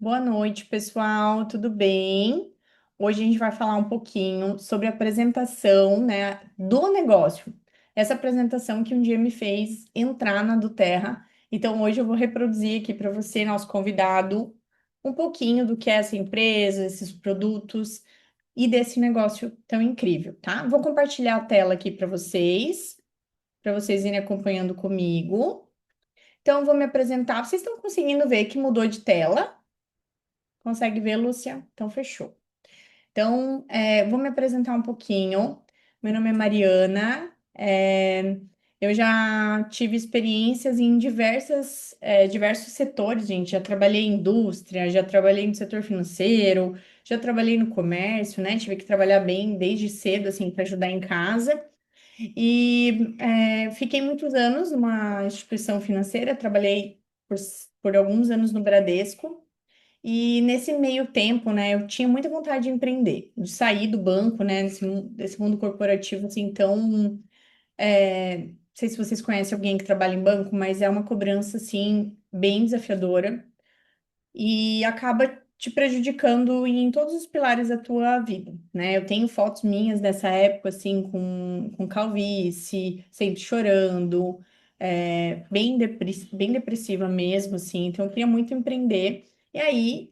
Boa noite, pessoal. Tudo bem? Hoje a gente vai falar um pouquinho sobre a apresentação, né, do negócio. Essa apresentação que um dia me fez entrar na do Terra. Então, hoje eu vou reproduzir aqui para você, nosso convidado, um pouquinho do que é essa empresa, esses produtos e desse negócio tão incrível, tá? Vou compartilhar a tela aqui para vocês irem acompanhando comigo. Então, eu vou me apresentar. Vocês estão conseguindo ver que mudou de tela? Consegue ver, Lúcia? Então, fechou. Então, vou me apresentar um pouquinho. Meu nome é Mariana. Eu já tive experiências em diversos setores, gente. Já trabalhei em indústria, já trabalhei no setor financeiro, já trabalhei no comércio, né? Tive que trabalhar bem desde cedo, assim, para ajudar em casa. E fiquei muitos anos numa instituição financeira, trabalhei por, por alguns anos no Bradesco. E nesse meio tempo, né, eu tinha muita vontade de empreender, de sair do banco, né, desse mundo corporativo, assim, então, não sei se vocês conhecem alguém que trabalha em banco, mas é uma cobrança, assim, bem desafiadora e acaba te prejudicando em todos os pilares da tua vida, né? Eu tenho fotos minhas dessa época, assim, com calvície, sempre chorando, bem depressiva mesmo, assim. Então, eu queria muito empreender. E aí,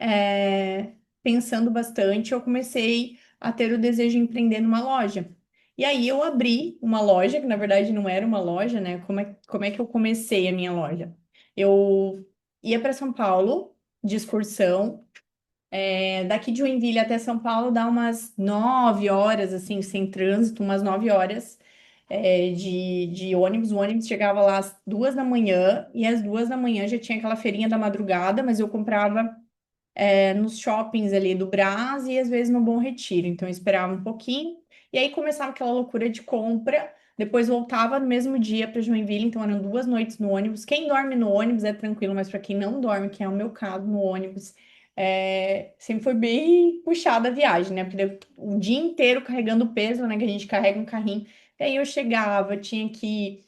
pensando bastante, eu comecei a ter o desejo de empreender numa loja. E aí, eu abri uma loja, que na verdade não era uma loja, né? Como é que eu comecei a minha loja? Eu ia para São Paulo de excursão. Daqui de Joinville até São Paulo dá umas 9 horas, assim, sem trânsito, umas 9 horas de ônibus. O ônibus chegava lá às 2 da manhã, e às 2 da manhã já tinha aquela feirinha da madrugada, mas eu comprava nos shoppings ali do Brás e às vezes no Bom Retiro. Então eu esperava um pouquinho, e aí começava aquela loucura de compra. Depois voltava no mesmo dia para Joinville, então eram 2 noites no ônibus. Quem dorme no ônibus é tranquilo, mas para quem não dorme, que é o meu caso no ônibus, sempre foi bem puxada a viagem, né? Porque deu o dia inteiro carregando peso, né? Que a gente carrega um carrinho. E aí eu chegava, tinha que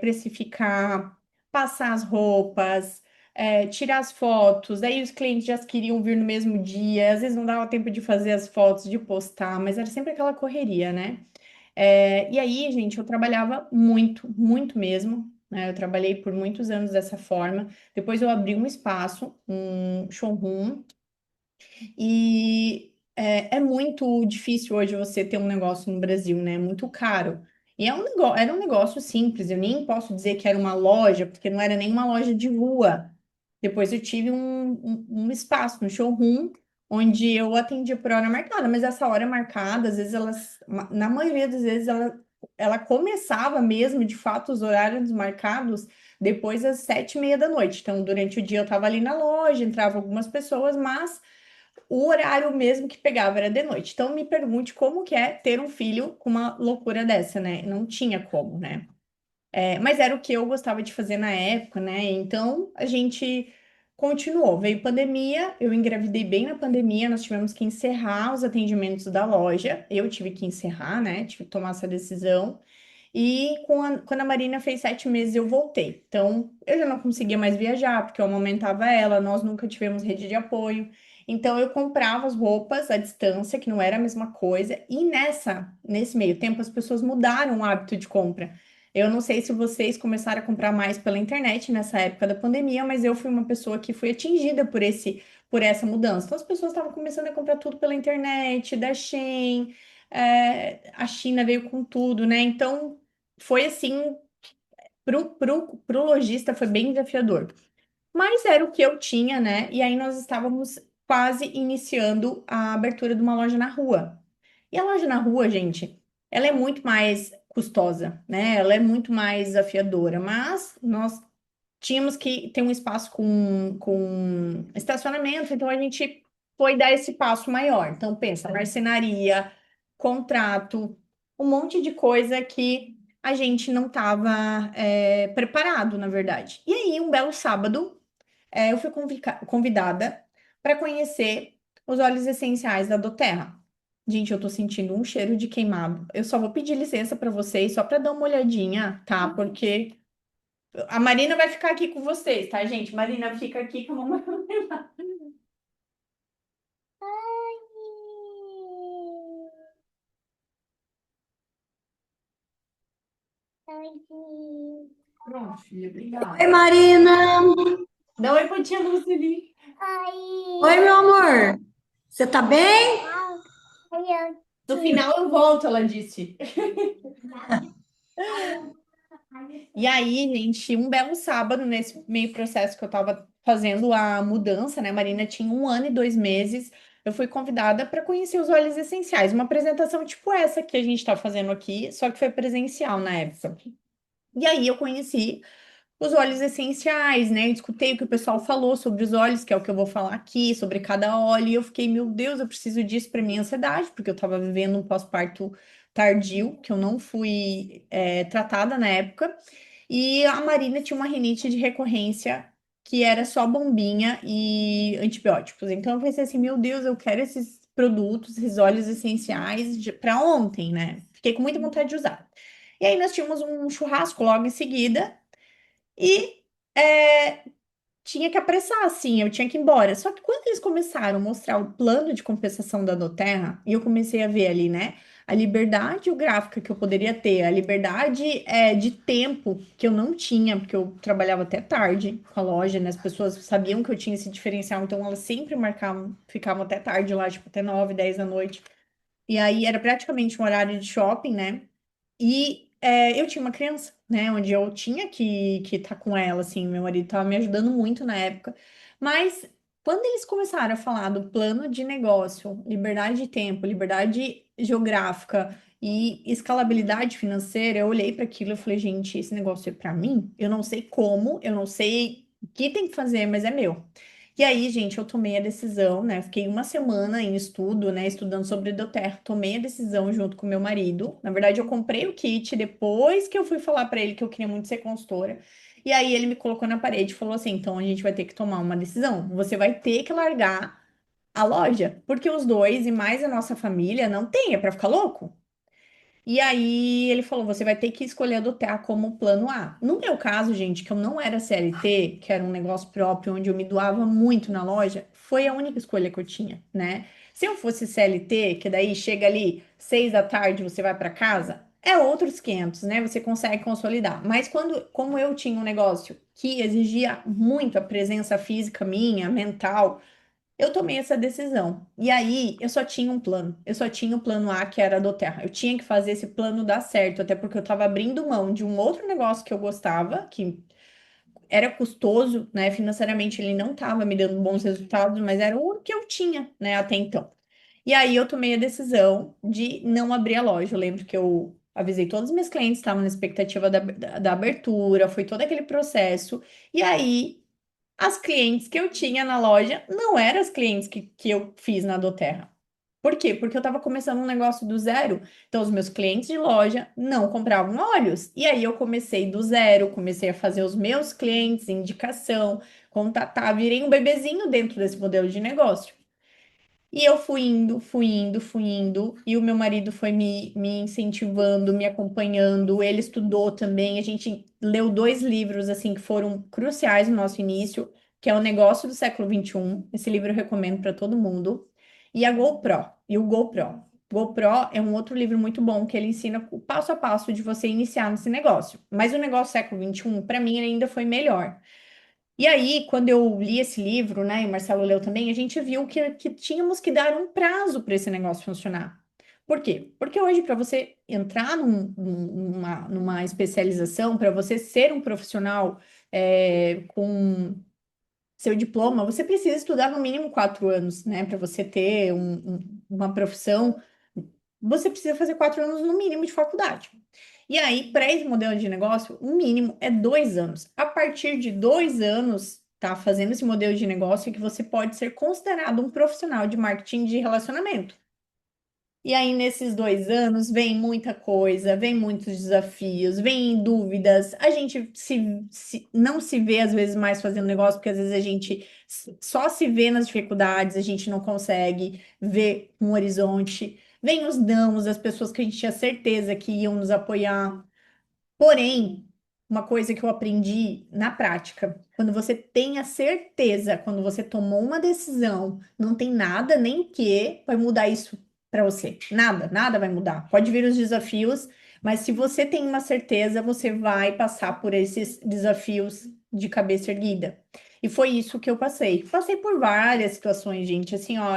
precificar, passar as roupas, tirar as fotos. Aí os clientes já queriam vir no mesmo dia, às vezes não dava tempo de fazer as fotos, de postar, mas era sempre aquela correria, né? E aí, gente, eu trabalhava muito, muito mesmo, né? Eu trabalhei por muitos anos dessa forma. Depois eu abri um espaço, um showroom, e é muito difícil hoje você ter um negócio no Brasil, né? É muito caro. E era um negócio simples, eu nem posso dizer que era uma loja, porque não era nem uma loja de rua. Depois eu tive um espaço, um showroom, onde eu atendia por hora marcada, mas essa hora marcada, às vezes na maioria das vezes, ela começava mesmo, de fato, os horários marcados depois das 7h30 da noite. Então, durante o dia eu estava ali na loja, entrava algumas pessoas, mas o horário mesmo que pegava era de noite. Então, me pergunte como que é ter um filho com uma loucura dessa, né? Não tinha como, né? Mas era o que eu gostava de fazer na época, né? Então a gente continuou. Veio pandemia, eu engravidei bem na pandemia, nós tivemos que encerrar os atendimentos da loja. Eu tive que encerrar, né? Tive que tomar essa decisão. E quando a Marina fez 7 meses, eu voltei. Então, eu já não conseguia mais viajar, porque eu amamentava ela, nós nunca tivemos rede de apoio. Então, eu comprava as roupas à distância, que não era a mesma coisa. E nesse meio tempo, as pessoas mudaram o hábito de compra. Eu não sei se vocês começaram a comprar mais pela internet nessa época da pandemia, mas eu fui uma pessoa que foi atingida por essa mudança. Então, as pessoas estavam começando a comprar tudo pela internet, da Shein, a China veio com tudo, né? Então, foi assim, pro lojista foi bem desafiador. Mas era o que eu tinha, né? E aí nós estávamos quase iniciando a abertura de uma loja na rua. E a loja na rua, gente, ela é muito mais custosa, né? Ela é muito mais desafiadora, mas nós tínhamos que ter um espaço com estacionamento, então a gente foi dar esse passo maior. Então, pensa, marcenaria, contrato, um monte de coisa que a gente não estava preparado, na verdade. E aí, um belo sábado, eu fui convidada para conhecer os óleos essenciais da doTERRA. Gente, eu tô sentindo um cheiro de queimado. Eu só vou pedir licença para vocês, só para dar uma olhadinha, tá? Porque a Marina vai ficar aqui com vocês, tá, gente? Marina, fica aqui com a mamãe. Pronto, filha, Oi, obrigada. Marina! Dá um oi pra tia Lucili. Oi, meu amor! Você tá bem? No final eu volto, ela disse. E aí, gente, um belo sábado, nesse meio processo que eu tava fazendo a mudança, né? Marina tinha 1 ano e 2 meses. Eu fui convidada para conhecer os óleos essenciais, uma apresentação tipo essa que a gente tá fazendo aqui, só que foi presencial na época. E aí eu conheci os óleos essenciais, né? Eu escutei o que o pessoal falou sobre os óleos, que é o que eu vou falar aqui, sobre cada óleo, e eu fiquei, meu Deus, eu preciso disso para minha ansiedade, porque eu estava vivendo um pós-parto tardio, que eu não fui tratada na época, e a Marina tinha uma rinite de recorrência que era só bombinha e antibióticos. Então eu pensei assim, meu Deus, eu quero esses produtos, esses óleos essenciais para ontem, né? Fiquei com muita vontade de usar. E aí nós tínhamos um churrasco logo em seguida. E tinha que apressar, assim, eu tinha que ir embora. Só que quando eles começaram a mostrar o plano de compensação da Doterra, e eu comecei a ver ali, né, a liberdade geográfica que eu poderia ter, a liberdade de tempo que eu não tinha, porque eu trabalhava até tarde com a loja, né, as pessoas sabiam que eu tinha esse diferencial, então elas sempre marcavam, ficavam até tarde lá, tipo, até 9, 10 da noite. E aí era praticamente um horário de shopping, né? E eu tinha uma criança, né? Onde eu tinha que estar com ela, assim. Meu marido estava me ajudando muito na época. Mas quando eles começaram a falar do plano de negócio, liberdade de tempo, liberdade geográfica e escalabilidade financeira, eu olhei para aquilo e falei, gente, esse negócio é para mim? Eu não sei como, eu não sei o que tem que fazer, mas é meu. E aí, gente, eu tomei a decisão, né? Fiquei uma semana em estudo, né? Estudando sobre Doterra. Tomei a decisão junto com meu marido. Na verdade, eu comprei o kit depois que eu fui falar para ele que eu queria muito ser consultora. E aí ele me colocou na parede e falou assim: então a gente vai ter que tomar uma decisão. Você vai ter que largar a loja, porque os dois e mais a nossa família não tem, é para ficar louco. E aí ele falou: você vai ter que escolher adotar como plano A. No meu caso, gente, que eu não era CLT, que era um negócio próprio, onde eu me doava muito na loja, foi a única escolha que eu tinha, né? Se eu fosse CLT, que daí chega ali 6 da tarde, você vai para casa, é outros 500, né? Você consegue consolidar. Mas como eu tinha um negócio que exigia muito a presença física minha, mental, eu tomei essa decisão. E aí, eu só tinha um plano. Eu só tinha o plano A, que era a do Terra. Eu tinha que fazer esse plano dar certo, até porque eu estava abrindo mão de um outro negócio que eu gostava, que era custoso, né? Financeiramente, ele não estava me dando bons resultados, mas era o que eu tinha, né, até então. E aí, eu tomei a decisão de não abrir a loja. Eu lembro que eu avisei todos os meus clientes, estavam na expectativa da abertura, foi todo aquele processo. E aí, as clientes que eu tinha na loja não eram as clientes que eu fiz na Doterra. Por quê? Porque eu estava começando um negócio do zero. Então, os meus clientes de loja não compravam óleos. E aí eu comecei do zero, comecei a fazer os meus clientes, indicação, contatar, virei um bebezinho dentro desse modelo de negócio. E eu fui indo, fui indo, fui indo, e o meu marido foi me incentivando, me acompanhando. Ele estudou também. A gente leu 2 livros assim que foram cruciais no nosso início, que é O Negócio do Século XXI. Esse livro eu recomendo para todo mundo. E a GoPro, e o GoPro. GoPro é um outro livro muito bom que ele ensina o passo a passo de você iniciar nesse negócio. Mas o negócio século XXI, para mim, ele ainda foi melhor. E aí, quando eu li esse livro, né, e o Marcelo leu também, a gente viu que tínhamos que dar um prazo para esse negócio funcionar. Por quê? Porque hoje, para você entrar numa especialização, para você ser um profissional com seu diploma, você precisa estudar no mínimo 4 anos, né? Para você ter uma profissão, você precisa fazer 4 anos no mínimo de faculdade. E aí, para esse modelo de negócio, o mínimo é 2 anos. A partir de 2 anos, tá fazendo esse modelo de negócio que você pode ser considerado um profissional de marketing de relacionamento. E aí, nesses 2 anos, vem muita coisa, vem muitos desafios, vem dúvidas. A gente não se vê, às vezes, mais fazendo negócio, porque às vezes a gente só se vê nas dificuldades, a gente não consegue ver um horizonte. Vem os nãos, as pessoas que a gente tinha certeza que iam nos apoiar. Porém, uma coisa que eu aprendi na prática, quando você tem a certeza, quando você tomou uma decisão, não tem nada nem que vai mudar isso para você. Nada, nada vai mudar. Pode vir os desafios, Mas se você tem uma certeza, você vai passar por esses desafios de cabeça erguida. E foi isso que eu passei. Passei por várias situações, gente. Assim, ó,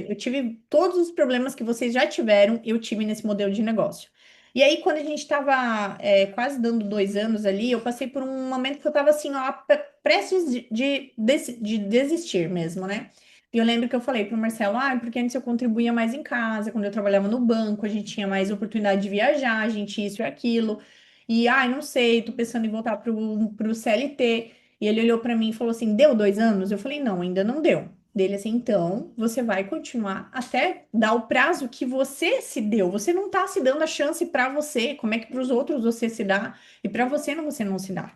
eu tive todos os problemas que vocês já tiveram, eu tive nesse modelo de negócio. E aí, quando a gente estava quase dando 2 anos ali, eu passei por um momento que eu estava assim, ó, prestes de desistir mesmo, né? E eu lembro que eu falei para o Marcelo, porque antes eu contribuía mais em casa, quando eu trabalhava no banco, a gente tinha mais oportunidade de viajar, a gente isso e aquilo. E, não sei, tô pensando em voltar pro CLT. E ele olhou para mim e falou assim: deu 2 anos? Eu falei: não, ainda não deu. Dele assim, então você vai continuar até dar o prazo que você se deu. Você não tá se dando a chance para você. Como é que para os outros você se dá e para você não se dá?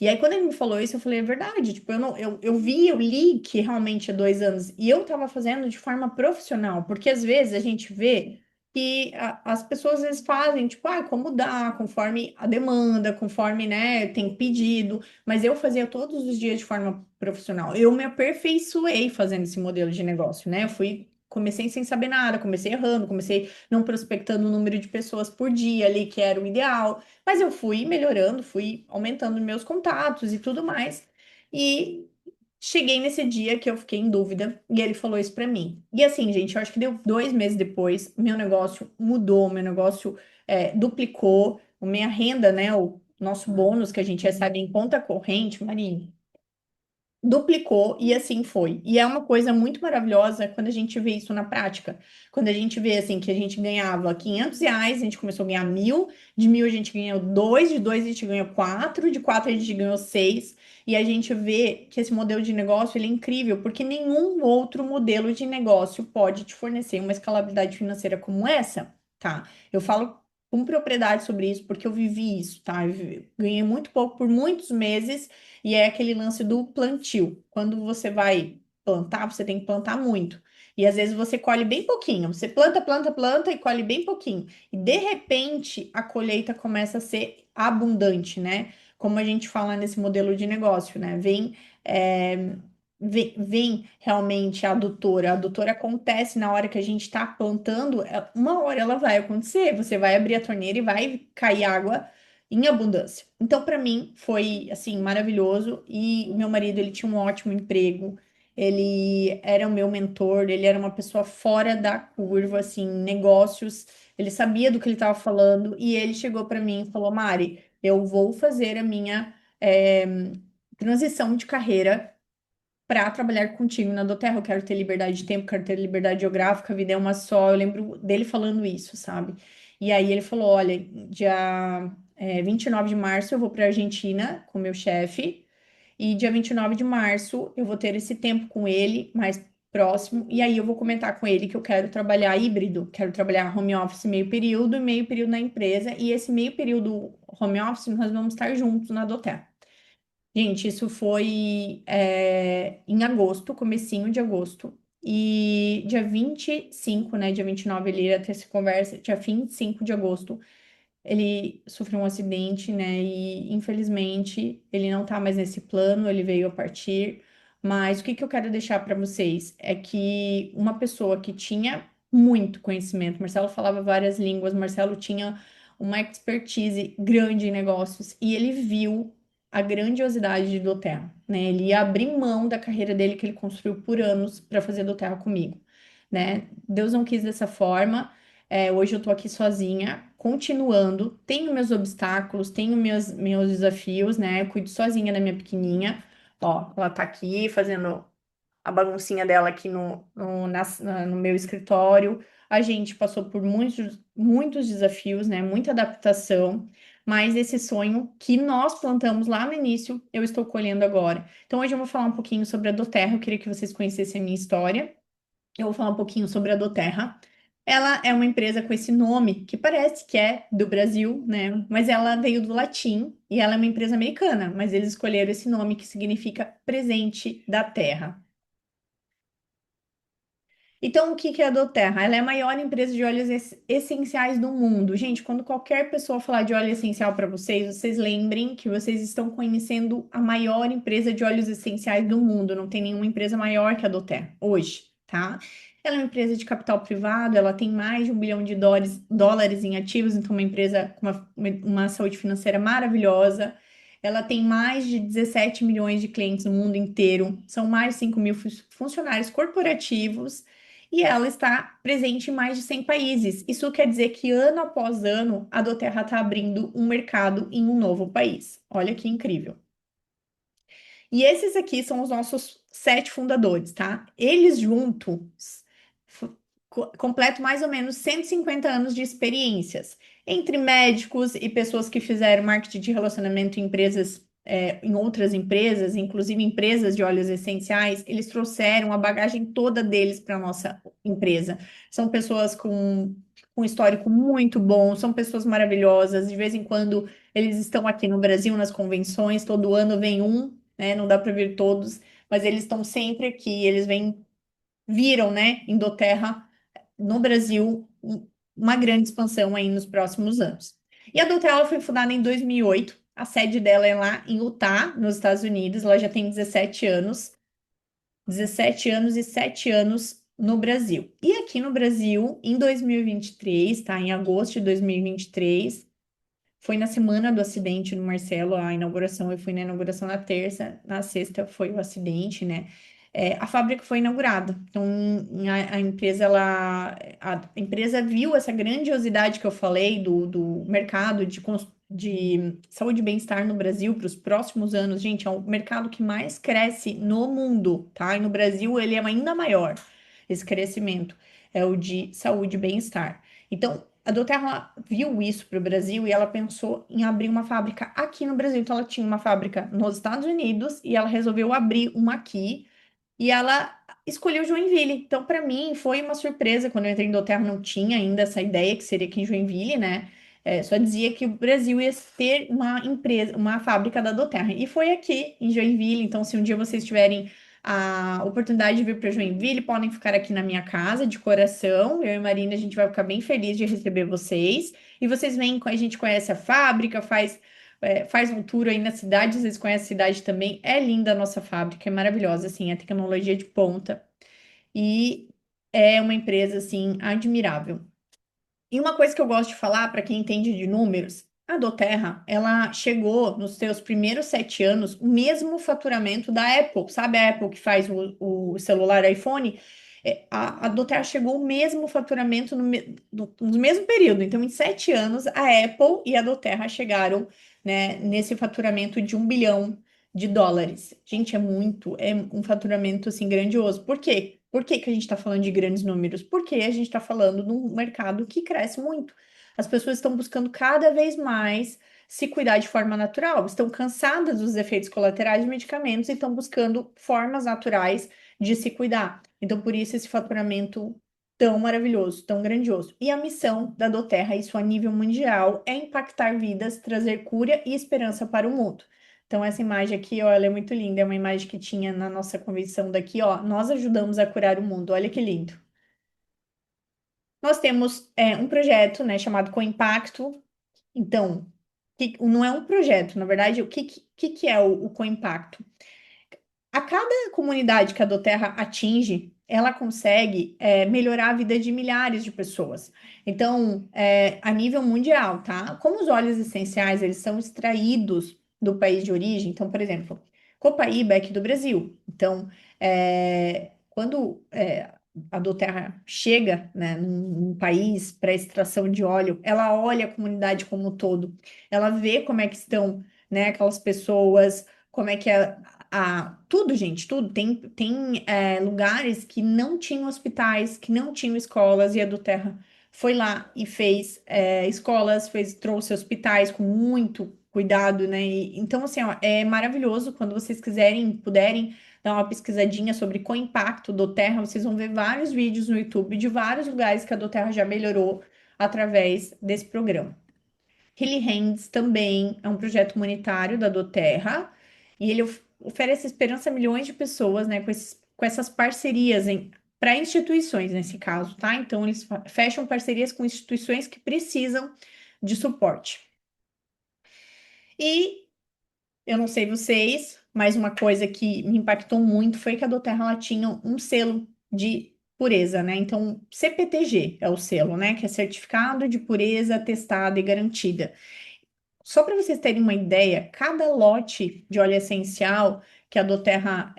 E aí, quando ele me falou isso, eu falei, é verdade. Tipo, eu não, eu li que realmente é 2 anos. E eu tava fazendo de forma profissional, porque às vezes a gente vê que as pessoas às vezes fazem, tipo, como dá, conforme a demanda, conforme, né, tem pedido. Mas eu fazia todos os dias de forma profissional. Eu me aperfeiçoei fazendo esse modelo de negócio, né? Eu comecei sem saber nada, comecei errando, comecei não prospectando o número de pessoas por dia ali, que era o ideal. Mas eu fui melhorando, fui aumentando meus contatos e tudo mais. E cheguei nesse dia que eu fiquei em dúvida e ele falou isso pra mim. E assim, gente, eu acho que deu 2 meses depois, meu negócio mudou, meu negócio duplicou, a minha renda, né, o nosso bônus que a gente recebe em conta corrente, Marinho, duplicou e assim foi. E é uma coisa muito maravilhosa quando a gente vê isso na prática. Quando a gente vê assim que a gente ganhava R$ 500, a gente começou a ganhar 1.000, de 1.000 a gente ganhou 2, de 2 a gente ganhou 4, de 4 a gente ganhou 6. E a gente vê que esse modelo de negócio ele é incrível, porque nenhum outro modelo de negócio pode te fornecer uma escalabilidade financeira como essa, tá? Eu falo com propriedade sobre isso porque eu vivi isso, tá? Ganhei muito pouco por muitos meses e é aquele lance do plantio. Quando você vai plantar, você tem que plantar muito. E às vezes você colhe bem pouquinho. Você planta, planta, planta e colhe bem pouquinho. E de repente a colheita começa a ser abundante, né? Como a gente fala nesse modelo de negócio, né? Vem realmente a adutora. A adutora acontece na hora que a gente está plantando, uma hora ela vai acontecer. Você vai abrir a torneira e vai cair água em abundância. Então, para mim, foi assim maravilhoso. E o meu marido, ele tinha um ótimo emprego. Ele era o meu mentor, ele era uma pessoa fora da curva, assim, negócios. Ele sabia do que ele estava falando e ele chegou para mim e falou: Mari, eu vou fazer a minha transição de carreira para trabalhar contigo na Doterra. Eu quero ter liberdade de tempo, quero ter liberdade geográfica, a vida é uma só. Eu lembro dele falando isso, sabe? E aí ele falou: olha, dia 29 de março eu vou para Argentina com meu chefe, e dia 29 de março eu vou ter esse tempo com ele mais próximo, e aí eu vou comentar com ele que eu quero trabalhar híbrido, quero trabalhar home office meio período e meio período na empresa, e esse meio período home office nós vamos estar juntos na Doterra. Gente, isso foi em agosto, comecinho de agosto. E dia 25, né? Dia 29 ele ia ter essa conversa. Dia 25 de agosto, ele sofreu um acidente, né? E infelizmente ele não tá mais nesse plano, ele veio a partir. Mas o que que eu quero deixar para vocês é que uma pessoa que tinha muito conhecimento, Marcelo falava várias línguas, Marcelo tinha uma expertise grande em negócios e ele viu a grandiosidade de Doterra, né? Ele ia abrir mão da carreira dele que ele construiu por anos para fazer Doterra comigo, né? Deus não quis dessa forma. Hoje eu tô aqui sozinha, continuando. Tenho meus obstáculos, tenho meus desafios, né? Eu cuido sozinha da minha pequenininha. Ó, ela tá aqui fazendo a baguncinha dela aqui no meu escritório. A gente passou por muitos, muitos desafios, né? Muita adaptação, mas esse sonho que nós plantamos lá no início, eu estou colhendo agora. Então, hoje eu vou falar um pouquinho sobre a Doterra. Eu queria que vocês conhecessem a minha história. Eu vou falar um pouquinho sobre a Doterra. Ela é uma empresa com esse nome que parece que é do Brasil, né? Mas ela veio do latim e ela é uma empresa americana, mas eles escolheram esse nome que significa presente da terra. Então, o que que é a Doterra? Ela é a maior empresa de óleos essenciais do mundo. Gente, quando qualquer pessoa falar de óleo essencial para vocês, vocês lembrem que vocês estão conhecendo a maior empresa de óleos essenciais do mundo. Não tem nenhuma empresa maior que a Doterra hoje, tá? Ela é uma empresa de capital privado, ela tem mais de 1 bilhão de dólares em ativos, então uma empresa com uma saúde financeira maravilhosa. Ela tem mais de 17 milhões de clientes no mundo inteiro, são mais de 5 mil funcionários corporativos e ela está presente em mais de 100 países. Isso quer dizer que ano após ano a doTERRA está abrindo um mercado em um novo país. Olha que incrível. E esses aqui são os nossos 7 fundadores, tá? Eles juntos completam mais ou menos 150 anos de experiências entre médicos e pessoas que fizeram marketing de relacionamento em empresas, em outras empresas, inclusive empresas de óleos essenciais. Eles trouxeram a bagagem toda deles para a nossa empresa. São pessoas com um histórico muito bom, são pessoas maravilhosas. De vez em quando eles estão aqui no Brasil nas convenções, todo ano vem um, né? Não dá para vir todos, mas eles estão sempre aqui, eles viram, né, em doTERRA no Brasil uma grande expansão aí nos próximos anos. E a doTERRA foi fundada em 2008, a sede dela é lá em Utah, nos Estados Unidos, ela já tem 17 anos e 7 anos no Brasil. E aqui no Brasil, em 2023, tá, em agosto de 2023, foi na semana do acidente no Marcelo, a inauguração, eu fui na inauguração na terça, na sexta foi o acidente, né? A fábrica foi inaugurada. Então, a empresa, a empresa viu essa grandiosidade que eu falei do mercado de saúde e bem-estar no Brasil para os próximos anos. Gente, é o mercado que mais cresce no mundo, tá? E no Brasil ele é ainda maior, esse crescimento, é o de saúde e bem-estar. Então, a doTERRA viu isso para o Brasil e ela pensou em abrir uma fábrica aqui no Brasil. Então, ela tinha uma fábrica nos Estados Unidos e ela resolveu abrir uma aqui e ela escolheu Joinville. Então, para mim, foi uma surpresa quando eu entrei em doTERRA, não tinha ainda essa ideia que seria aqui em Joinville, né? Só dizia que o Brasil ia ter uma empresa, uma fábrica da doTERRA. E foi aqui em Joinville. Então, se um dia vocês tiverem a oportunidade de vir para Joinville, podem ficar aqui na minha casa de coração. Eu e Marina, a gente vai ficar bem feliz de receber vocês. E vocês vêm, a gente conhece a fábrica, faz um tour aí na cidade, vocês conhecem a cidade também. É linda a nossa fábrica, é maravilhosa, assim, é tecnologia de ponta. E é uma empresa, assim, admirável. E uma coisa que eu gosto de falar para quem entende de números, a doTERRA, ela chegou nos seus primeiros 7 anos o mesmo faturamento da Apple. Sabe a Apple que faz o celular iPhone? A doTERRA chegou o mesmo faturamento no mesmo período. Então, em 7 anos, a Apple e a doTERRA chegaram, né, nesse faturamento de 1 bilhão de dólares. Gente, é um faturamento assim grandioso. Por quê? Por que que a gente está falando de grandes números? Porque a gente está falando de um mercado que cresce muito. As pessoas estão buscando cada vez mais se cuidar de forma natural, estão cansadas dos efeitos colaterais de medicamentos e estão buscando formas naturais de se cuidar. Então, por isso, esse faturamento tão maravilhoso, tão grandioso. E a missão da doTERRA, isso a nível mundial, é impactar vidas, trazer cura e esperança para o mundo. Então, essa imagem aqui, ó, ela é muito linda. É uma imagem que tinha na nossa convenção daqui, ó. Nós ajudamos a curar o mundo. Olha que lindo. Nós temos um projeto, né, chamado Coimpacto. Então, não é um projeto, na verdade, o que é o Coimpacto? A cada comunidade que a doTERRA atinge, ela consegue melhorar a vida de milhares de pessoas. Então, a nível mundial, tá? Como os óleos essenciais, eles são extraídos do país de origem. Então, por exemplo, Copaíba é aqui do Brasil. Então, quando a doTERRA chega, né, num país para extração de óleo, ela olha a comunidade como um todo. Ela vê como é que estão, né, aquelas pessoas, como é que é tudo, gente, tudo. Tem lugares que não tinham hospitais, que não tinham escolas, e a doTERRA foi lá e fez escolas, trouxe hospitais com muito cuidado, né? Então, assim, ó, é maravilhoso quando vocês quiserem, puderem dar uma pesquisadinha sobre Coimpacto doTERRA, vocês vão ver vários vídeos no YouTube de vários lugares que a doTERRA já melhorou através desse programa. Healy Hands também é um projeto humanitário da doTERRA e ele oferece esperança a milhões de pessoas, né, com essas parcerias para instituições, nesse caso, tá? Então, eles fecham parcerias com instituições que precisam de suporte. E eu não sei vocês, mas uma coisa que me impactou muito foi que a doTERRA ela tinha um selo de pureza, né? Então, CPTG é o selo, né? Que é Certificado de Pureza Testada e Garantida. Só para vocês terem uma ideia, cada lote de óleo essencial que a doTERRA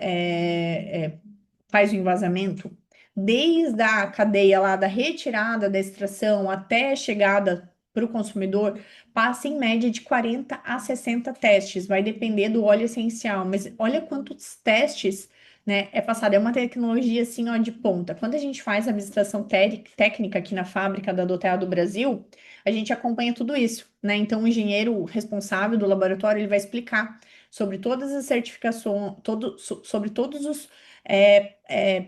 faz o envasamento, desde a cadeia lá da retirada da extração até a chegada para o consumidor, passa em média de 40 a 60 testes, vai depender do óleo essencial, mas olha quantos testes, né, é passado, é uma tecnologia assim, ó, de ponta. Quando a gente faz a visitação técnica aqui na fábrica da doTERRA do Brasil, a gente acompanha tudo isso, né? Então, o engenheiro responsável do laboratório, ele vai explicar sobre todas as certificações, sobre todos os é, é,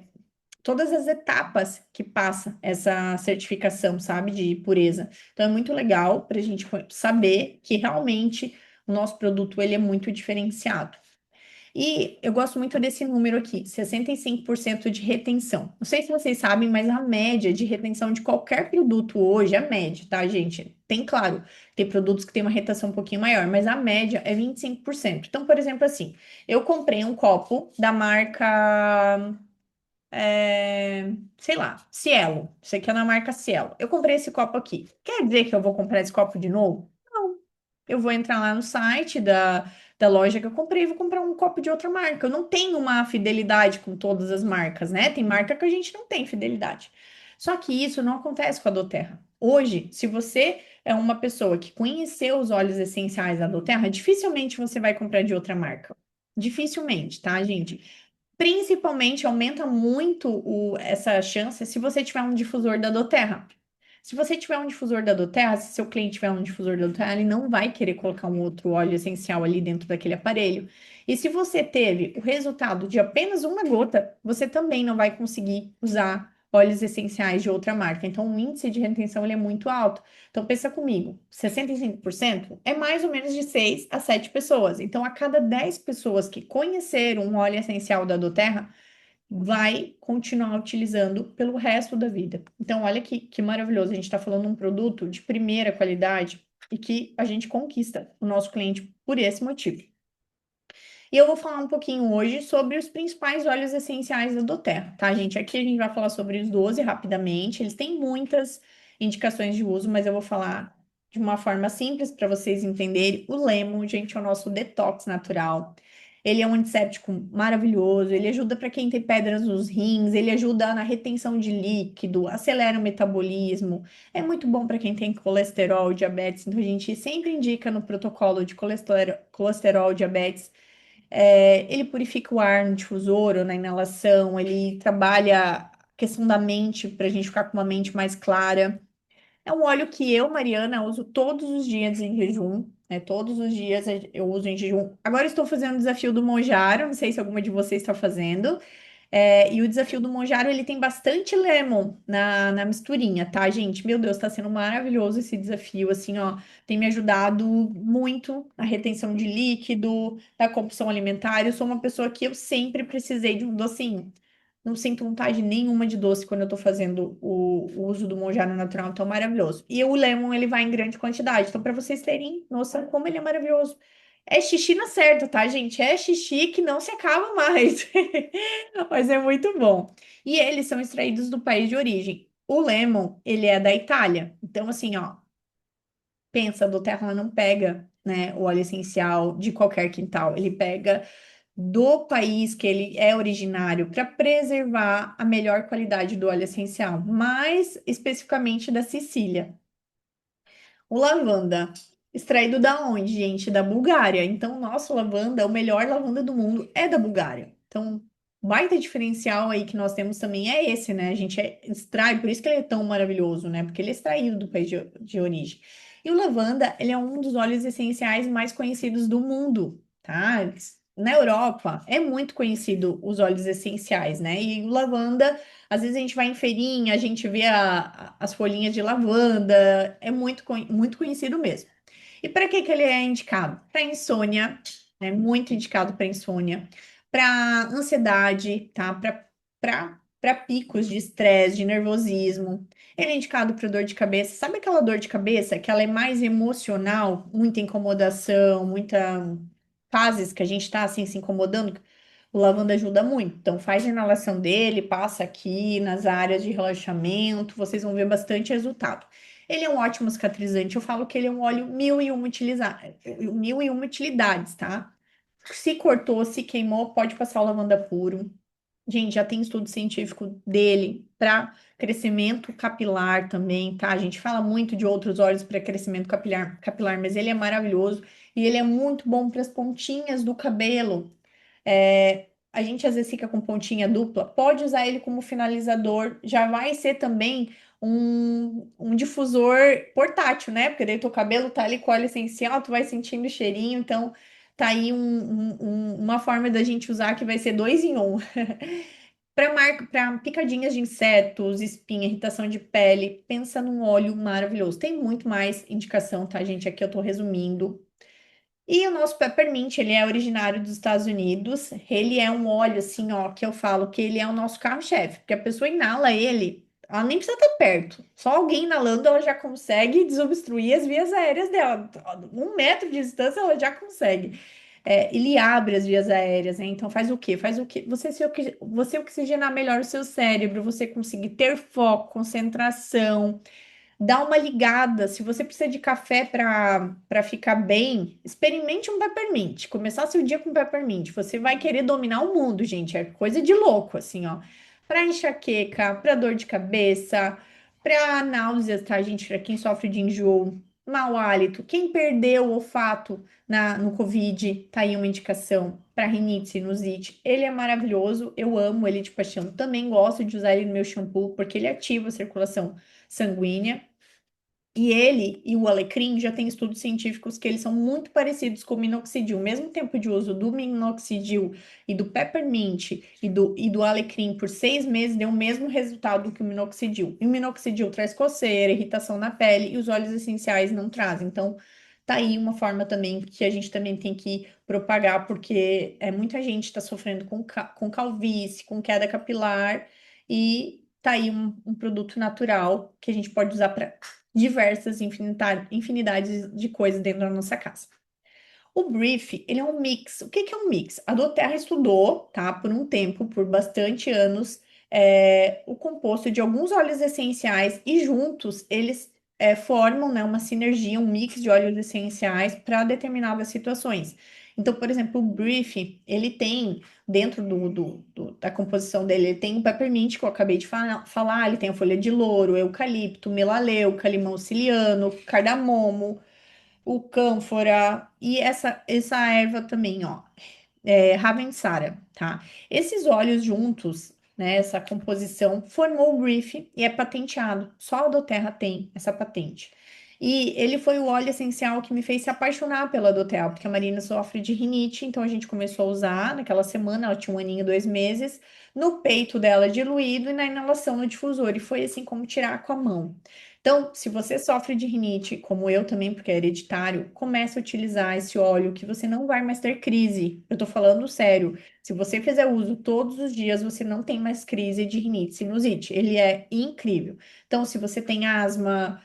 todas as etapas que passa essa certificação, sabe, de pureza. Então é muito legal para a gente saber que realmente o nosso produto ele é muito diferenciado. E eu gosto muito desse número aqui, 65% de retenção. Não sei se vocês sabem, mas a média de retenção de qualquer produto hoje, a média, tá, gente? Tem, claro, tem produtos que têm uma retenção um pouquinho maior, mas a média é 25%. Então, por exemplo, assim, eu comprei um copo da marca sei lá, Cielo. Isso aqui é na marca Cielo. Eu comprei esse copo aqui. Quer dizer que eu vou comprar esse copo de novo? Não. Eu vou entrar lá no site da loja que eu comprei e vou comprar um copo de outra marca. Eu não tenho uma fidelidade com todas as marcas, né? Tem marca que a gente não tem fidelidade. Só que isso não acontece com a doTERRA. Hoje, se você é uma pessoa que conheceu os óleos essenciais da doTERRA, dificilmente você vai comprar de outra marca. Dificilmente, tá, gente? Principalmente aumenta muito essa chance se você tiver um difusor da doTERRA. Se você tiver um difusor da doTERRA, se seu cliente tiver um difusor da doTERRA, ele não vai querer colocar um outro óleo essencial ali dentro daquele aparelho. E se você teve o resultado de apenas uma gota, você também não vai conseguir usar óleos essenciais de outra marca. Então, o índice de retenção ele é muito alto. Então, pensa comigo, 65% é mais ou menos de 6 a 7 pessoas. Então, a cada 10 pessoas que conheceram um óleo essencial da doTERRA, vai continuar utilizando pelo resto da vida. Então, olha que maravilhoso. A gente está falando de um produto de primeira qualidade e que a gente conquista o nosso cliente por esse motivo. E eu vou falar um pouquinho hoje sobre os principais óleos essenciais da doTERRA, tá, gente? Aqui a gente vai falar sobre os 12 rapidamente. Eles têm muitas indicações de uso, mas eu vou falar de uma forma simples para vocês entenderem. O Lemon, gente, é o nosso detox natural. Ele é um antisséptico maravilhoso, ele ajuda para quem tem pedras nos rins, ele ajuda na retenção de líquido, acelera o metabolismo, é muito bom para quem tem colesterol, diabetes, então a gente sempre indica no protocolo de colesterol, diabetes. Ele purifica o ar no difusor ou na inalação, ele trabalha a questão da mente para a gente ficar com uma mente mais clara. É um óleo que eu, Mariana, uso todos os dias em jejum, né? Todos os dias eu uso em jejum. Agora estou fazendo o desafio do Monjaro, não sei se alguma de vocês está fazendo. E o desafio do Monjaro, ele tem bastante lemon na misturinha, tá, gente? Meu Deus, tá sendo maravilhoso esse desafio, assim, ó. Tem me ajudado muito na retenção de líquido, da compulsão alimentar. Eu sou uma pessoa que eu sempre precisei de um docinho. Não sinto vontade nenhuma de doce quando eu tô fazendo o uso do Monjaro natural, então maravilhoso. E o lemon, ele vai em grande quantidade. Então, para vocês terem noção como ele é maravilhoso. É xixi na certa, tá, gente? É xixi que não se acaba mais. Mas é muito bom. E eles são extraídos do país de origem. O lemon, ele é da Itália. Então, assim, ó, pensa, a doTERRA não pega, né, o óleo essencial de qualquer quintal. Ele pega do país que ele é originário para preservar a melhor qualidade do óleo essencial, mais especificamente da Sicília. O lavanda, extraído da onde, gente? Da Bulgária. Então, nosso lavanda, o melhor lavanda do mundo é da Bulgária. Então, baita diferencial aí que nós temos também é esse, né? A gente extrai, por isso que ele é tão maravilhoso, né? Porque ele é extraído do país de origem. E o lavanda, ele é um dos óleos essenciais mais conhecidos do mundo, tá? Na Europa é muito conhecido os óleos essenciais, né? E o lavanda, às vezes a gente vai em feirinha, a gente vê as folhinhas de lavanda, é muito conhecido mesmo. E para que que ele é indicado? Para insônia, é muito indicado para insônia, para ansiedade, tá? Para picos de estresse, de nervosismo. Ele é indicado para dor de cabeça. Sabe aquela dor de cabeça que ela é mais emocional, muita incomodação, muita fases que a gente está assim se incomodando? O lavanda ajuda muito. Então, faz a inalação dele, passa aqui nas áreas de relaxamento, vocês vão ver bastante resultado. Ele é um ótimo cicatrizante. Eu falo que ele é um óleo mil e uma utilidades, tá? Se cortou, se queimou, pode passar o lavanda puro. Gente, já tem estudo científico dele para crescimento capilar também, tá? A gente fala muito de outros óleos para crescimento capilar, mas ele é maravilhoso e ele é muito bom para as pontinhas do cabelo. A gente às vezes fica com pontinha dupla, pode usar ele como finalizador, já vai ser também um difusor portátil, né? Porque daí teu cabelo tá ali com óleo essencial, tu vai sentindo o cheirinho, então tá aí uma forma da gente usar que vai ser dois em um. Para picadinhas de insetos, espinha, irritação de pele, pensa num óleo maravilhoso. Tem muito mais indicação, tá, gente? Aqui eu tô resumindo. E o nosso peppermint, ele é originário dos Estados Unidos. Ele é um óleo, assim, ó, que eu falo que ele é o nosso carro-chefe, porque a pessoa inala ele, ela nem precisa estar perto. Só alguém inalando, ela já consegue desobstruir as vias aéreas dela. 1 metro de distância, ela já consegue. Ele abre as vias aéreas, né? Então faz o quê? Faz o quê? Você oxigenar melhor o seu cérebro, você conseguir ter foco, concentração. Dá uma ligada. Se você precisa de café para ficar bem, experimente um peppermint. Começar seu dia com peppermint. Você vai querer dominar o mundo, gente. É coisa de louco, assim, ó. Para enxaqueca, para dor de cabeça, para náuseas, tá, gente? Para quem sofre de enjoo, mau hálito, quem perdeu o olfato no Covid, tá aí uma indicação. Para rinite, sinusite, ele é maravilhoso. Eu amo ele de paixão. Também gosto de usar ele no meu shampoo porque ele ativa a circulação sanguínea. E ele e o alecrim já tem estudos científicos que eles são muito parecidos com o minoxidil. O mesmo tempo de uso do minoxidil e do peppermint e do alecrim por 6 meses deu o mesmo resultado que o minoxidil. E o minoxidil traz coceira, irritação na pele e os óleos essenciais não trazem. Então, tá aí uma forma também que a gente também tem que propagar, porque muita gente está sofrendo com calvície, com queda capilar, e tá aí um produto natural que a gente pode usar para diversas infinidades de coisas dentro da nossa casa. O brief, ele é um mix. O que que é um mix? A doTERRA estudou, tá, por um tempo, por bastante anos, o composto de alguns óleos essenciais e juntos eles formam, né, uma sinergia, um mix de óleos essenciais para determinadas situações. Então, por exemplo, o brief, ele tem, dentro da composição dele, ele tem o peppermint, que eu acabei de falar, ele tem a folha de louro, eucalipto, melaleuca, limão siciliano, cardamomo, o cânfora e essa erva também, ó, Ravensara, tá? Esses óleos juntos, né, essa composição, formou o brief e é patenteado. Só a doTERRA tem essa patente. E ele foi o óleo essencial que me fez se apaixonar pela doTERRA, porque a Marina sofre de rinite, então a gente começou a usar naquela semana, ela tinha 1 aninho, 2 meses, no peito dela diluído e na inalação no difusor, e foi assim como tirar com a mão. Então, se você sofre de rinite, como eu também, porque é hereditário, comece a utilizar esse óleo que você não vai mais ter crise. Eu tô falando sério. Se você fizer uso todos os dias, você não tem mais crise de rinite, sinusite. Ele é incrível. Então, se você tem asma,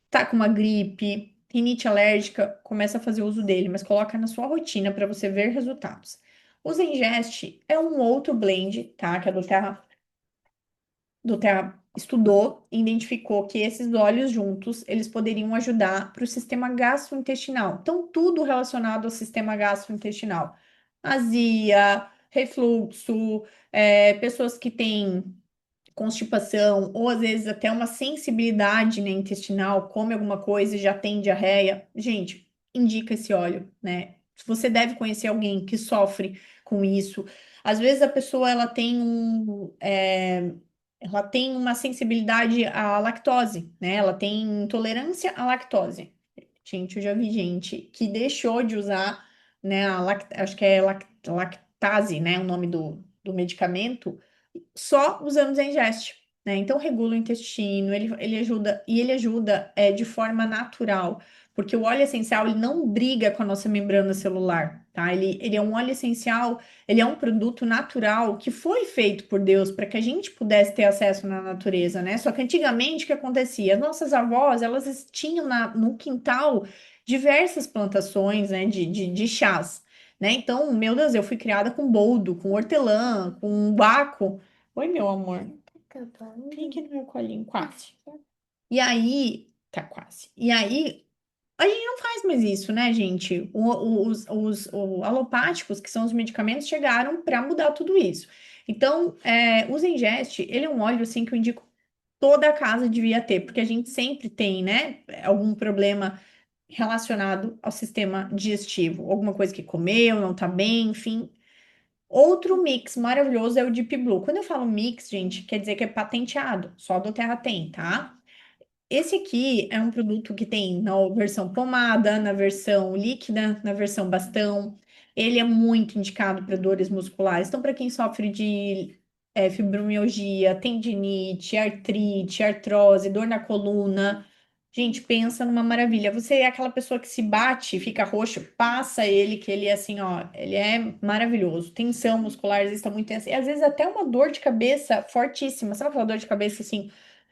tá com uma gripe, rinite alérgica, começa a fazer uso dele, mas coloca na sua rotina para você ver resultados. O Zengest é um outro blend, tá? Que a Doterra estudou e identificou que esses óleos juntos, eles poderiam ajudar para o sistema gastrointestinal. Então, tudo relacionado ao sistema gastrointestinal. Azia, refluxo, pessoas que têm constipação, ou às vezes até uma sensibilidade, né, intestinal, come alguma coisa e já tem diarreia. Gente, indica esse óleo, né? Você deve conhecer alguém que sofre com isso. Às vezes a pessoa ela tem uma sensibilidade à lactose, né? Ela tem intolerância à lactose. Gente, eu já vi gente que deixou de usar, né, acho que é lactase, né, o nome do medicamento, só usando Zengest, né? Então regula o intestino, ele ajuda, e ele ajuda de forma natural, porque o óleo essencial ele não briga com a nossa membrana celular, tá? Ele é um óleo essencial, ele é um produto natural que foi feito por Deus para que a gente pudesse ter acesso na natureza, né? Só que antigamente o que acontecia? As nossas avós, elas tinham no quintal diversas plantações, né, de chás. né? Então, meu Deus, eu fui criada com boldo, com hortelã, com guaco. Oi, meu amor. Vem aqui no meu colinho, quase. E aí, tá quase. E aí, a gente não faz mais isso, né, gente? Os alopáticos, que são os medicamentos, chegaram para mudar tudo isso. Então, o Zengest, ele é um óleo, assim, que eu indico toda a casa devia ter, porque a gente sempre tem, né, algum problema relacionado ao sistema digestivo, alguma coisa que comeu, não tá bem, enfim. Outro mix maravilhoso é o Deep Blue. Quando eu falo mix, gente, quer dizer que é patenteado, só a Doterra tem, tá? Esse aqui é um produto que tem na versão pomada, na versão líquida, na versão bastão. Ele é muito indicado para dores musculares. Então, para quem sofre de fibromialgia, tendinite, artrite, artrose, dor na coluna, gente, pensa numa maravilha. Você é aquela pessoa que se bate, fica roxo, passa ele, que ele é assim, ó, ele é maravilhoso. Tensão muscular, às vezes está muito tensa. E às vezes até uma dor de cabeça fortíssima. Sabe aquela dor de cabeça assim?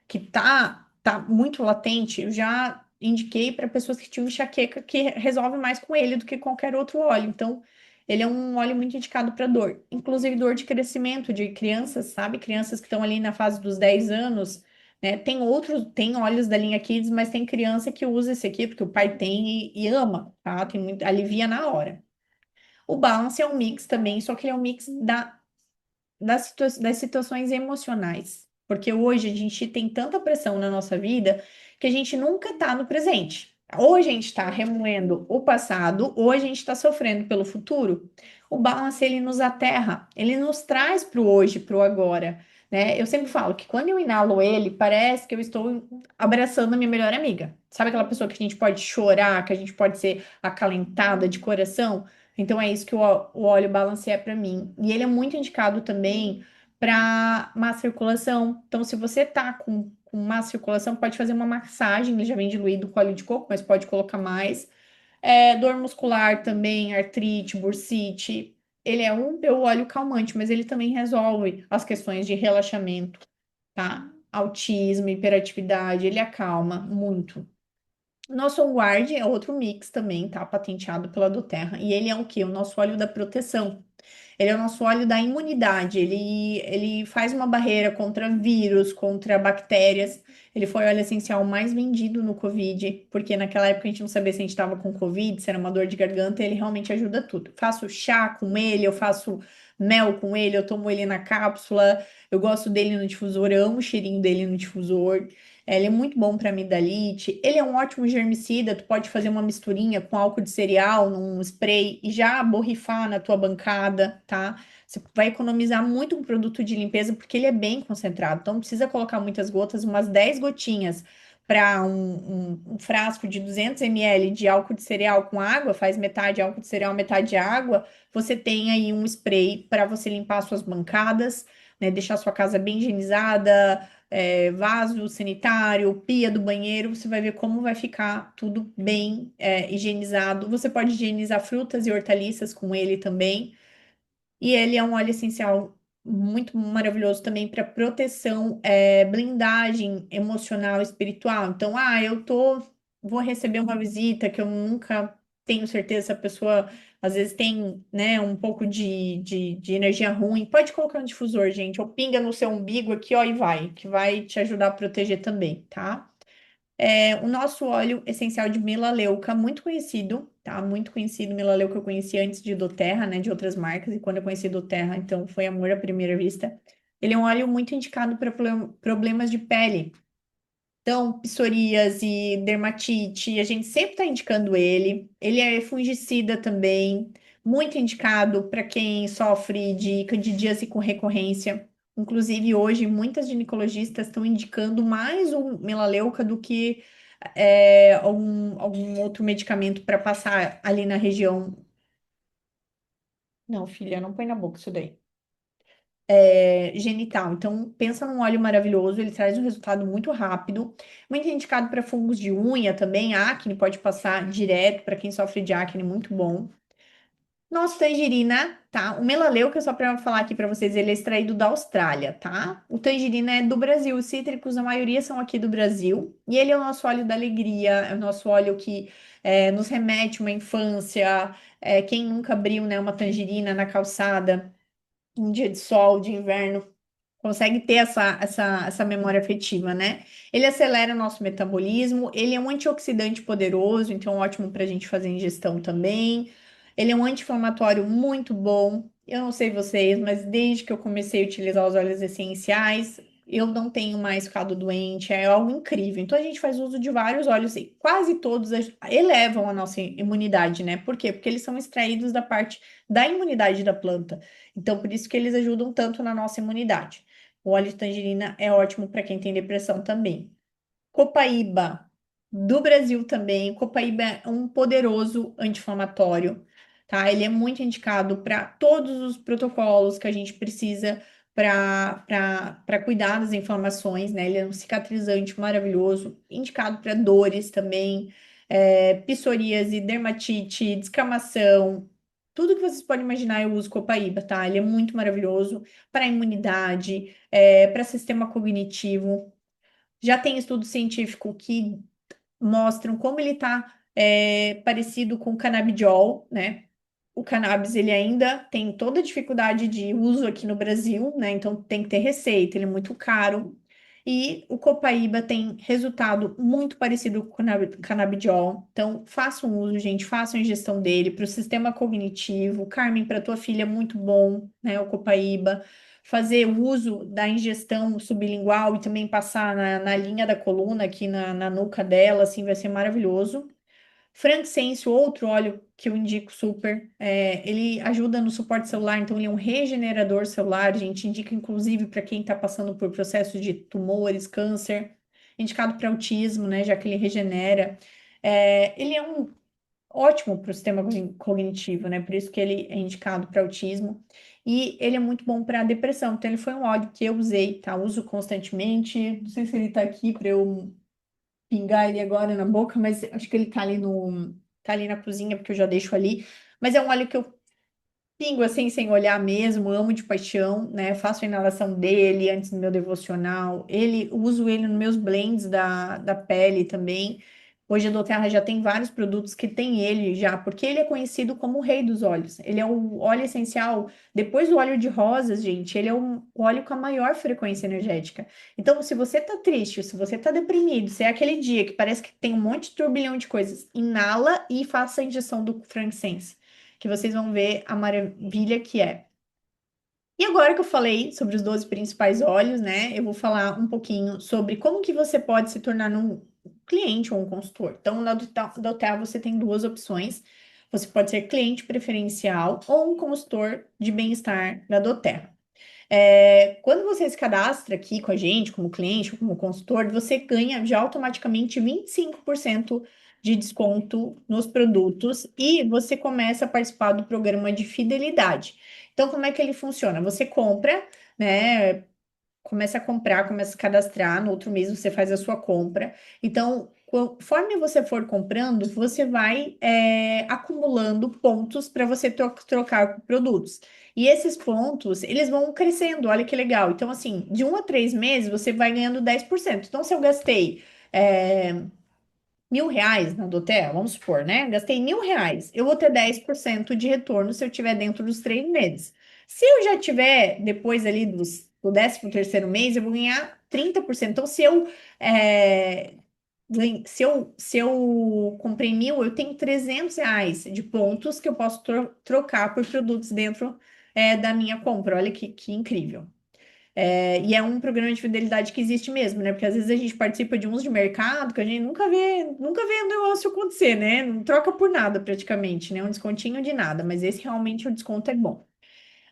Que tá muito latente, eu já indiquei para pessoas que tinham enxaqueca que resolve mais com ele do que qualquer outro óleo. Então, ele é um óleo muito indicado para dor, inclusive dor de crescimento de crianças, sabe? Crianças que estão ali na fase dos 10 anos, né? Tem outros, tem óleos da linha Kids, mas tem criança que usa esse aqui porque o pai tem e ama, tá? Tem muito, alivia na hora. O Balance é um mix também, só que ele é um mix das situações emocionais. Porque hoje a gente tem tanta pressão na nossa vida que a gente nunca está no presente. Ou a gente está remoendo o passado, ou a gente está sofrendo pelo futuro. O balance, ele nos aterra, ele nos traz para o hoje, para o agora. Né? Eu sempre falo que quando eu inalo ele, parece que eu estou abraçando a minha melhor amiga. Sabe aquela pessoa que a gente pode chorar, que a gente pode ser acalentada de coração? Então é isso que o óleo balancê é para mim. E ele é muito indicado também para má circulação. Então, se você tá com má circulação, pode fazer uma massagem. Ele já vem diluído com óleo de coco, mas pode colocar mais. Dor muscular também, artrite, bursite. Ele é um óleo calmante, mas ele também resolve as questões de relaxamento, tá? Autismo, hiperatividade, ele acalma muito. Nosso Guard é outro mix também, tá? Patenteado pela Doterra. E ele é o quê? O nosso óleo da proteção. Ele é o nosso óleo da imunidade. Ele faz uma barreira contra vírus, contra bactérias. Ele foi o óleo essencial mais vendido no Covid, porque naquela época a gente não sabia se a gente estava com Covid, se era uma dor de garganta. Ele realmente ajuda tudo. Faço chá com ele, eu faço mel com ele, eu tomo ele na cápsula. Eu gosto dele no difusor, eu amo o cheirinho dele no difusor. Ele é muito bom para amidalite. Ele é um ótimo germicida. Tu pode fazer uma misturinha com álcool de cereal num spray e já borrifar na tua bancada, tá? Você vai economizar muito um produto de limpeza porque ele é bem concentrado. Então, não precisa colocar muitas gotas, umas 10 gotinhas para um frasco de 200 ml de álcool de cereal com água, faz metade álcool de cereal, metade água. Você tem aí um spray para você limpar suas bancadas, né? Deixar sua casa bem higienizada, vaso sanitário, pia do banheiro, você vai ver como vai ficar tudo bem, higienizado. Você pode higienizar frutas e hortaliças com ele também. E ele é um óleo essencial muito maravilhoso também para proteção, blindagem emocional e espiritual. Então, vou receber uma visita que eu nunca tenho certeza se a pessoa às vezes tem, né, um pouco de energia ruim. Pode colocar no difusor, gente, ou pinga no seu umbigo aqui, ó, e vai, que vai te ajudar a proteger também, tá? O nosso óleo essencial de melaleuca, muito conhecido, tá? Muito conhecido, melaleuca eu conheci antes de doTERRA, né? De outras marcas, e quando eu conheci doTERRA, então foi amor à primeira vista. Ele é um óleo muito indicado para problemas de pele. Então, psoríase, dermatite, a gente sempre está indicando ele. Ele é fungicida também, muito indicado para quem sofre de candidíase com recorrência. Inclusive, hoje, muitas ginecologistas estão indicando mais o melaleuca do que algum outro medicamento para passar ali na região. Não, filha, não põe na boca isso daí. Genital. Então, pensa num óleo maravilhoso, ele traz um resultado muito rápido, muito indicado para fungos de unha também, acne pode passar direto para quem sofre de acne, muito bom. Nosso tangerina, tá? O melaleuca, só para falar aqui para vocês, ele é extraído da Austrália, tá? O tangerina é do Brasil, os cítricos, a maioria são aqui do Brasil. E ele é o nosso óleo da alegria, é o nosso óleo que nos remete uma infância. Quem nunca abriu, né, uma tangerina na calçada, um dia de sol, de inverno, consegue ter essa memória afetiva, né? Ele acelera o nosso metabolismo, ele é um antioxidante poderoso, então ótimo para a gente fazer ingestão também. Ele é um anti-inflamatório muito bom. Eu não sei vocês, mas desde que eu comecei a utilizar os óleos essenciais, eu não tenho mais ficado doente, é algo incrível. Então a gente faz uso de vários óleos e quase todos elevam a nossa imunidade, né? Por quê? Porque eles são extraídos da parte da imunidade da planta. Então, por isso que eles ajudam tanto na nossa imunidade. O óleo de tangerina é ótimo para quem tem depressão também. Copaíba, do Brasil também. Copaíba é um poderoso anti-inflamatório, tá? Ele é muito indicado para todos os protocolos que a gente precisa para cuidar das inflamações, né? Ele é um cicatrizante maravilhoso, indicado para dores também, psoríase, dermatite, descamação. Tudo que vocês podem imaginar, eu uso Copaíba, tá? Ele é muito maravilhoso para imunidade, para sistema cognitivo. Já tem estudo científico que mostram como ele está parecido com o canabidiol, né? O cannabis, ele ainda tem toda a dificuldade de uso aqui no Brasil, né? Então tem que ter receita, ele é muito caro. E o copaíba tem resultado muito parecido com o canabidiol. Então, façam uso, gente, façam a ingestão dele para o sistema cognitivo. Carmen, para tua filha, é muito bom, né? O copaíba. Fazer uso da ingestão sublingual e também passar na linha da coluna, aqui na nuca dela, assim, vai ser maravilhoso. Frankincense, outro óleo que eu indico super, ele ajuda no suporte celular, então ele é um regenerador celular, a gente indica inclusive para quem está passando por processos de tumores, câncer, indicado para autismo, né, já que ele regenera. Ele é um ótimo para o sistema cognitivo, né, por isso que ele é indicado para autismo. E ele é muito bom para depressão, então ele foi um óleo que eu usei, tá? Uso constantemente. Não sei se ele tá aqui para eu pingar ele agora na boca, mas acho que ele tá ali no, tá ali na cozinha, porque eu já deixo ali. Mas é um óleo que eu pingo assim, sem olhar mesmo, amo de paixão, né? Faço a inalação dele antes do meu devocional. Uso ele nos meus blends da pele também. Hoje a doTERRA já tem vários produtos que tem ele já, porque ele é conhecido como o rei dos óleos. Ele é o óleo essencial. Depois do óleo de rosas, gente, ele é o óleo com a maior frequência energética. Então, se você tá triste, se você tá deprimido, se é aquele dia que parece que tem um monte de turbilhão de coisas, inala e faça a injeção do frankincense, que vocês vão ver a maravilha que é. E agora que eu falei sobre os 12 principais óleos, né, eu vou falar um pouquinho sobre como que você pode se tornar um cliente ou um consultor. Então, na doTERRA você tem duas opções. Você pode ser cliente preferencial ou um consultor de bem-estar da doTERRA. Quando você se cadastra aqui com a gente, como cliente ou como consultor, você ganha já automaticamente 25% de desconto nos produtos e você começa a participar do programa de fidelidade. Então, como é que ele funciona? Você compra, né? Começa a comprar, começa a cadastrar, no outro mês você faz a sua compra. Então, conforme você for comprando, você vai acumulando pontos para você trocar produtos. E esses pontos, eles vão crescendo, olha que legal. Então, assim, de 1 a 3 meses, você vai ganhando 10%. Então, se eu gastei é, R$ 1.000 na doTERRA, vamos supor, né? Gastei R$ 1.000, eu vou ter 10% de retorno se eu tiver dentro dos 3 meses. Se eu já tiver depois ali do 13º mês, eu vou ganhar 30%. Então, se eu comprei 1.000, eu tenho R$ 300 de pontos que eu posso trocar por produtos dentro da minha compra. Olha que incrível. E é um programa de fidelidade que existe mesmo, né? Porque às vezes a gente participa de uns de mercado que a gente nunca vê o negócio acontecer, né? Não troca por nada praticamente, né? Um descontinho de nada, mas esse realmente o desconto é bom.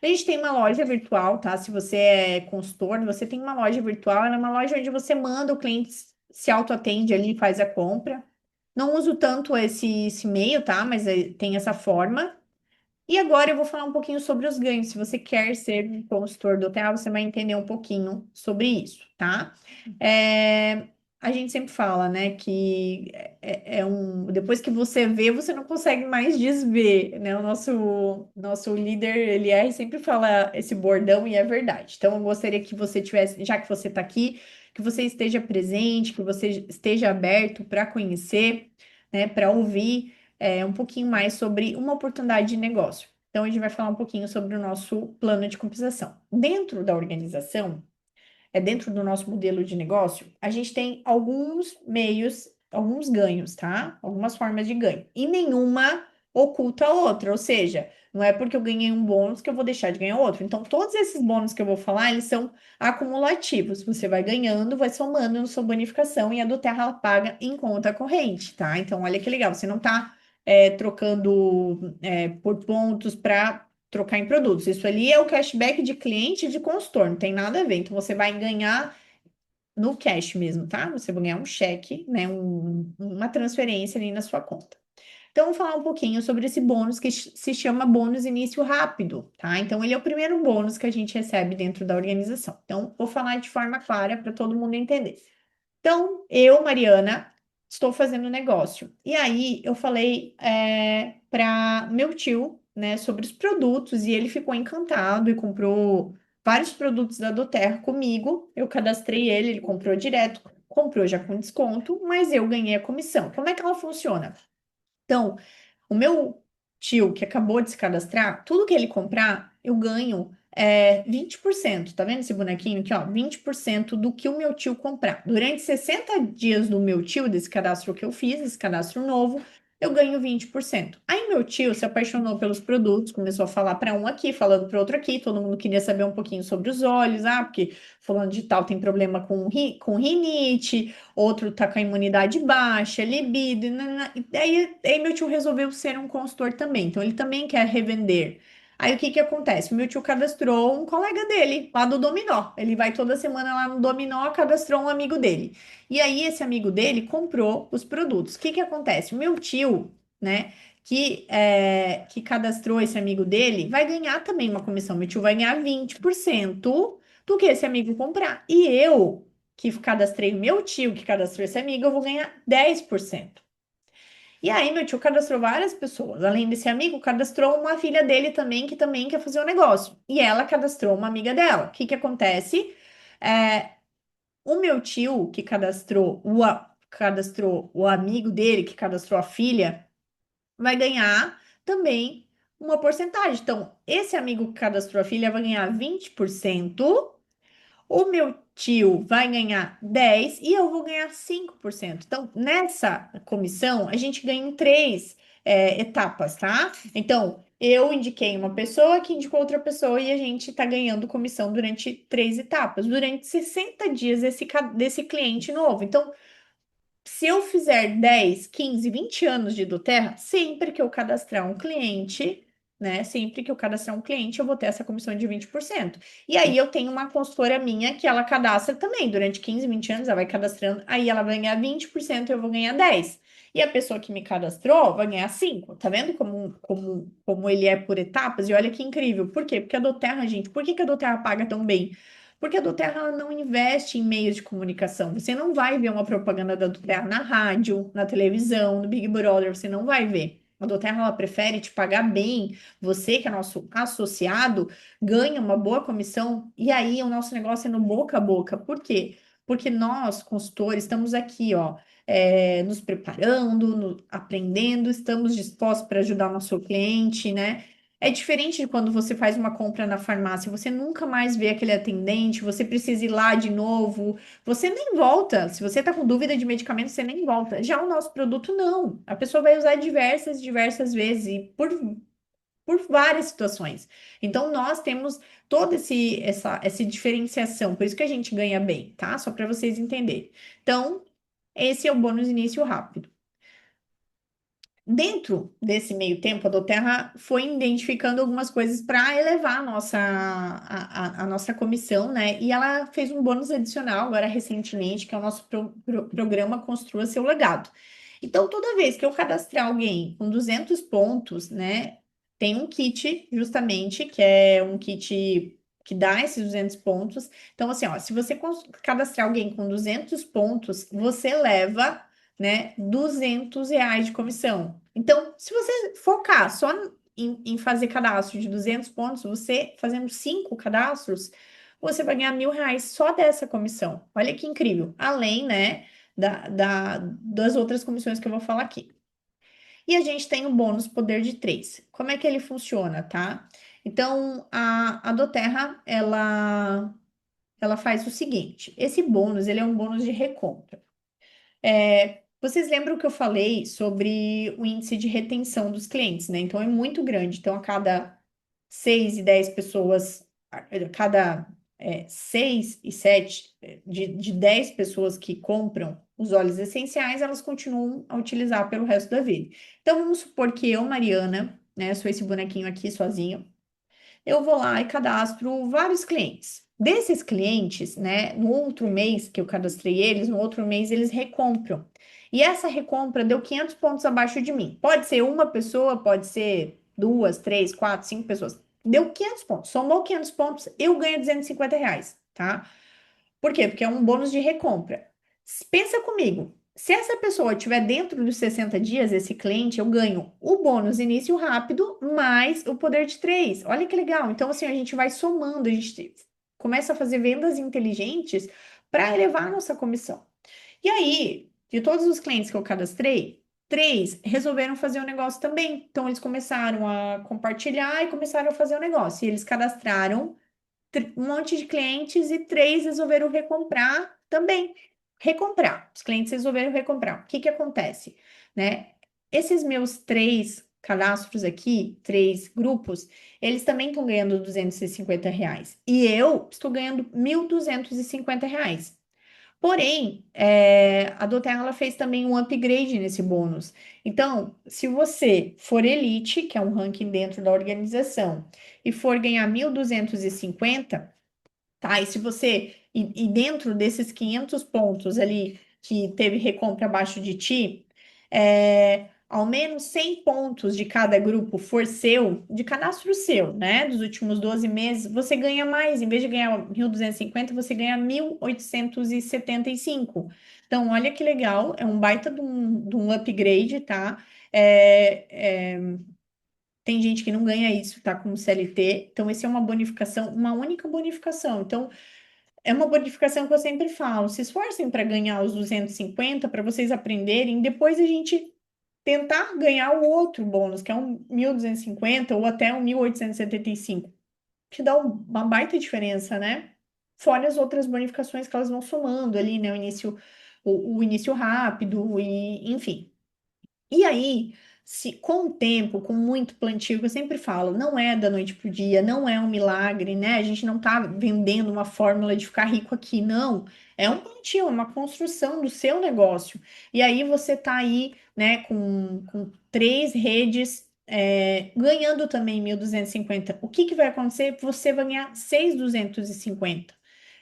A gente tem uma loja virtual, tá? Se você é consultor, você tem uma loja virtual, ela é uma loja onde você manda o cliente se autoatende ali e faz a compra. Não uso tanto esse e-mail, tá? Mas tem essa forma. E agora eu vou falar um pouquinho sobre os ganhos. Se você quer ser um consultor do hotel, você vai entender um pouquinho sobre isso, tá? É, a gente sempre fala, né, que depois que você vê, você não consegue mais desver, né? O nosso líder, ele sempre fala esse bordão e é verdade. Então, eu gostaria que você tivesse, já que você está aqui, que você esteja presente, que você esteja aberto para conhecer, né, para ouvir um pouquinho mais sobre uma oportunidade de negócio. Então, a gente vai falar um pouquinho sobre o nosso plano de compensação. Dentro da organização, dentro do nosso modelo de negócio, a gente tem alguns meios, alguns ganhos, tá? Algumas formas de ganho. E nenhuma oculta a outra, ou seja, não é porque eu ganhei um bônus que eu vou deixar de ganhar outro. Então, todos esses bônus que eu vou falar, eles são acumulativos. Você vai ganhando, vai somando na sua bonificação e a do Terra ela paga em conta corrente, tá? Então, olha que legal, você não tá trocando por pontos para trocar em produtos. Isso ali é o cashback de cliente e de consultor, não tem nada a ver. Então, você vai ganhar no cash mesmo, tá? Você vai ganhar um cheque, né? Uma transferência ali na sua conta. Então, vamos falar um pouquinho sobre esse bônus que se chama bônus início rápido, tá? Então, ele é o primeiro bônus que a gente recebe dentro da organização. Então, vou falar de forma clara para todo mundo entender. Então, eu, Mariana, estou fazendo negócio. E aí, eu falei para meu tio, né, sobre os produtos e ele ficou encantado e comprou vários produtos da Doterra comigo. Eu cadastrei ele, ele comprou direto, comprou já com desconto, mas eu ganhei a comissão. Como é que ela funciona? Então, o meu tio, que acabou de se cadastrar, tudo que ele comprar, eu ganho 20%. Tá vendo esse bonequinho aqui, ó? 20% do que o meu tio comprar. Durante 60 dias do meu tio, desse cadastro que eu fiz, esse cadastro novo, eu ganho 20%. Aí meu tio se apaixonou pelos produtos, começou a falar para um aqui, falando para outro aqui, todo mundo queria saber um pouquinho sobre os olhos, porque fulano de tal tem problema com rinite, outro tá com a imunidade baixa, libido, e daí meu tio resolveu ser um consultor também, então ele também quer revender. Aí o que que acontece? O meu tio cadastrou um colega dele lá do Dominó. Ele vai toda semana lá no Dominó, cadastrou um amigo dele. E aí esse amigo dele comprou os produtos. O que que acontece? O meu tio, né, que cadastrou esse amigo dele, vai ganhar também uma comissão. Meu tio vai ganhar 20% do que esse amigo comprar. E eu que cadastrei o meu tio, que cadastrou esse amigo, eu vou ganhar 10%. E aí, meu tio cadastrou várias pessoas. Além desse amigo, cadastrou uma filha dele também, que também quer fazer o negócio. E ela cadastrou uma amiga dela. O que que acontece? É, o meu tio, que cadastrou o amigo dele, que cadastrou a filha, vai ganhar também uma porcentagem. Então, esse amigo que cadastrou a filha vai ganhar 20%. O meu tio vai ganhar 10 e eu vou ganhar 5%. Então, nessa comissão, a gente ganha em três etapas, tá? Então, eu indiquei uma pessoa que indicou outra pessoa e a gente tá ganhando comissão durante três etapas, durante 60 dias desse cliente novo. Então, se eu fizer 10, 15, 20 anos de doTERRA, sempre que eu cadastrar um cliente, né? Sempre que eu cadastrar um cliente, eu vou ter essa comissão de 20%. E aí eu tenho uma consultora minha que ela cadastra também, durante 15, 20 anos, ela vai cadastrando, aí ela vai ganhar 20% e eu vou ganhar 10%. E a pessoa que me cadastrou vai ganhar 5%. Tá vendo como ele é por etapas? E olha que incrível. Por quê? Porque a doTERRA, gente, por que que a doTERRA paga tão bem? Porque a doTERRA ela não investe em meios de comunicação. Você não vai ver uma propaganda da doTERRA na rádio, na televisão, no Big Brother, você não vai ver. A doTERRA ela prefere te pagar bem. Você, que é nosso associado, ganha uma boa comissão e aí o nosso negócio é no boca a boca. Por quê? Porque nós, consultores, estamos aqui, ó, nos preparando, aprendendo, estamos dispostos para ajudar o nosso cliente, né? É diferente de quando você faz uma compra na farmácia, você nunca mais vê aquele atendente, você precisa ir lá de novo, você nem volta. Se você está com dúvida de medicamento, você nem volta. Já o nosso produto, não. A pessoa vai usar diversas vezes e por várias situações. Então, nós temos toda essa diferenciação, por isso que a gente ganha bem, tá? Só para vocês entenderem. Então, esse é o bônus início rápido. Dentro desse meio tempo, a Doterra foi identificando algumas coisas para elevar a nossa comissão, né? E ela fez um bônus adicional agora recentemente, que é o nosso programa Construa Seu Legado. Então, toda vez que eu cadastrar alguém com 200 pontos, né? Tem um kit, justamente, que é um kit. que dá esses 200 pontos. Então, assim, ó, se você cadastrar alguém com 200 pontos, você leva, né, R$ 200 de comissão. Então, se você focar só em fazer cadastro de 200 pontos, você fazendo 5 cadastros, você vai ganhar R$ 1.000 só dessa comissão. Olha que incrível. Além, né, das outras comissões que eu vou falar aqui. E a gente tem o bônus poder de 3. Como é que ele funciona, tá? Então, a Doterra, ela faz o seguinte: esse bônus, ele é um bônus de recompra. Vocês lembram que eu falei sobre o índice de retenção dos clientes, né? Então, é muito grande. Então, a cada 6 e 10 pessoas, a cada 6 e 7, de 10 pessoas que compram os óleos essenciais, elas continuam a utilizar pelo resto da vida. Então, vamos supor que eu, Mariana, né, sou esse bonequinho aqui sozinha, eu vou lá e cadastro vários clientes. Desses clientes, né, no outro mês que eu cadastrei eles, no outro mês eles recompram. E essa recompra deu 500 pontos abaixo de mim. Pode ser uma pessoa, pode ser duas, três, quatro, cinco pessoas. Deu 500 pontos. Somou 500 pontos, eu ganho R$ 250, tá? Por quê? Porque é um bônus de recompra. Pensa comigo. Se essa pessoa estiver dentro dos 60 dias, esse cliente, eu ganho o bônus início rápido mais o poder de 3. Olha que legal. Então, assim, a gente vai somando, a gente começa a fazer vendas inteligentes para elevar a nossa comissão. E aí, de todos os clientes que eu cadastrei, 3 resolveram fazer o negócio também. Então, eles começaram a compartilhar e começaram a fazer o negócio. E eles cadastraram um monte de clientes e 3 resolveram recomprar também. Recomprar. Os clientes resolveram recomprar. O que que acontece, né? Esses meus 3 cadastros aqui, 3 grupos, eles também estão ganhando R$ 250. E eu estou ganhando R$ 1.250. Porém, a Doterra ela fez também um upgrade nesse bônus. Então, se você for elite, que é um ranking dentro da organização, e for ganhar 1.250, tá? E se você, e dentro desses 500 pontos ali que teve recompra abaixo de ti, ao menos 100 pontos de cada grupo for seu, de cadastro seu, né? Dos últimos 12 meses, você ganha mais. Em vez de ganhar 1.250, você ganha 1.875. Então, olha que legal, é um baita de um upgrade, tá? É, é, tem gente que não ganha isso, tá? Como CLT. Então, esse é uma bonificação, uma única bonificação. Então, é uma bonificação que eu sempre falo. Se esforcem para ganhar os 250 para vocês aprenderem. Depois a gente tentar ganhar o outro bônus, que é um 1.250 ou até um 1.875, que dá uma baita diferença, né? Fora as outras bonificações que elas vão somando ali, né? O início rápido e enfim. E aí, se com o tempo, com muito plantio, que eu sempre falo, não é da noite pro dia, não é um milagre, né? A gente não tá vendendo uma fórmula de ficar rico aqui, não. É um plantio, é uma construção do seu negócio. E aí você tá aí, né, com 3 redes, ganhando também 1.250. O que que vai acontecer? Você vai ganhar 6.250.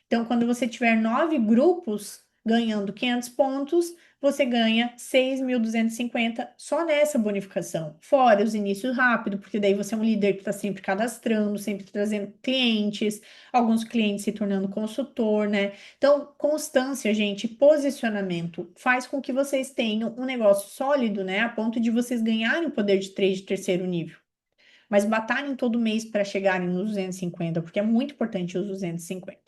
Então, quando você tiver 9 grupos ganhando 500 pontos, você ganha 6.250 só nessa bonificação. Fora os inícios rápidos, porque daí você é um líder que está sempre cadastrando, sempre trazendo clientes, alguns clientes se tornando consultor, né? Então, constância, gente, posicionamento faz com que vocês tenham um negócio sólido, né? A ponto de vocês ganharem o poder de trade de terceiro nível. Mas batalhem todo mês para chegarem nos 250, porque é muito importante os 250.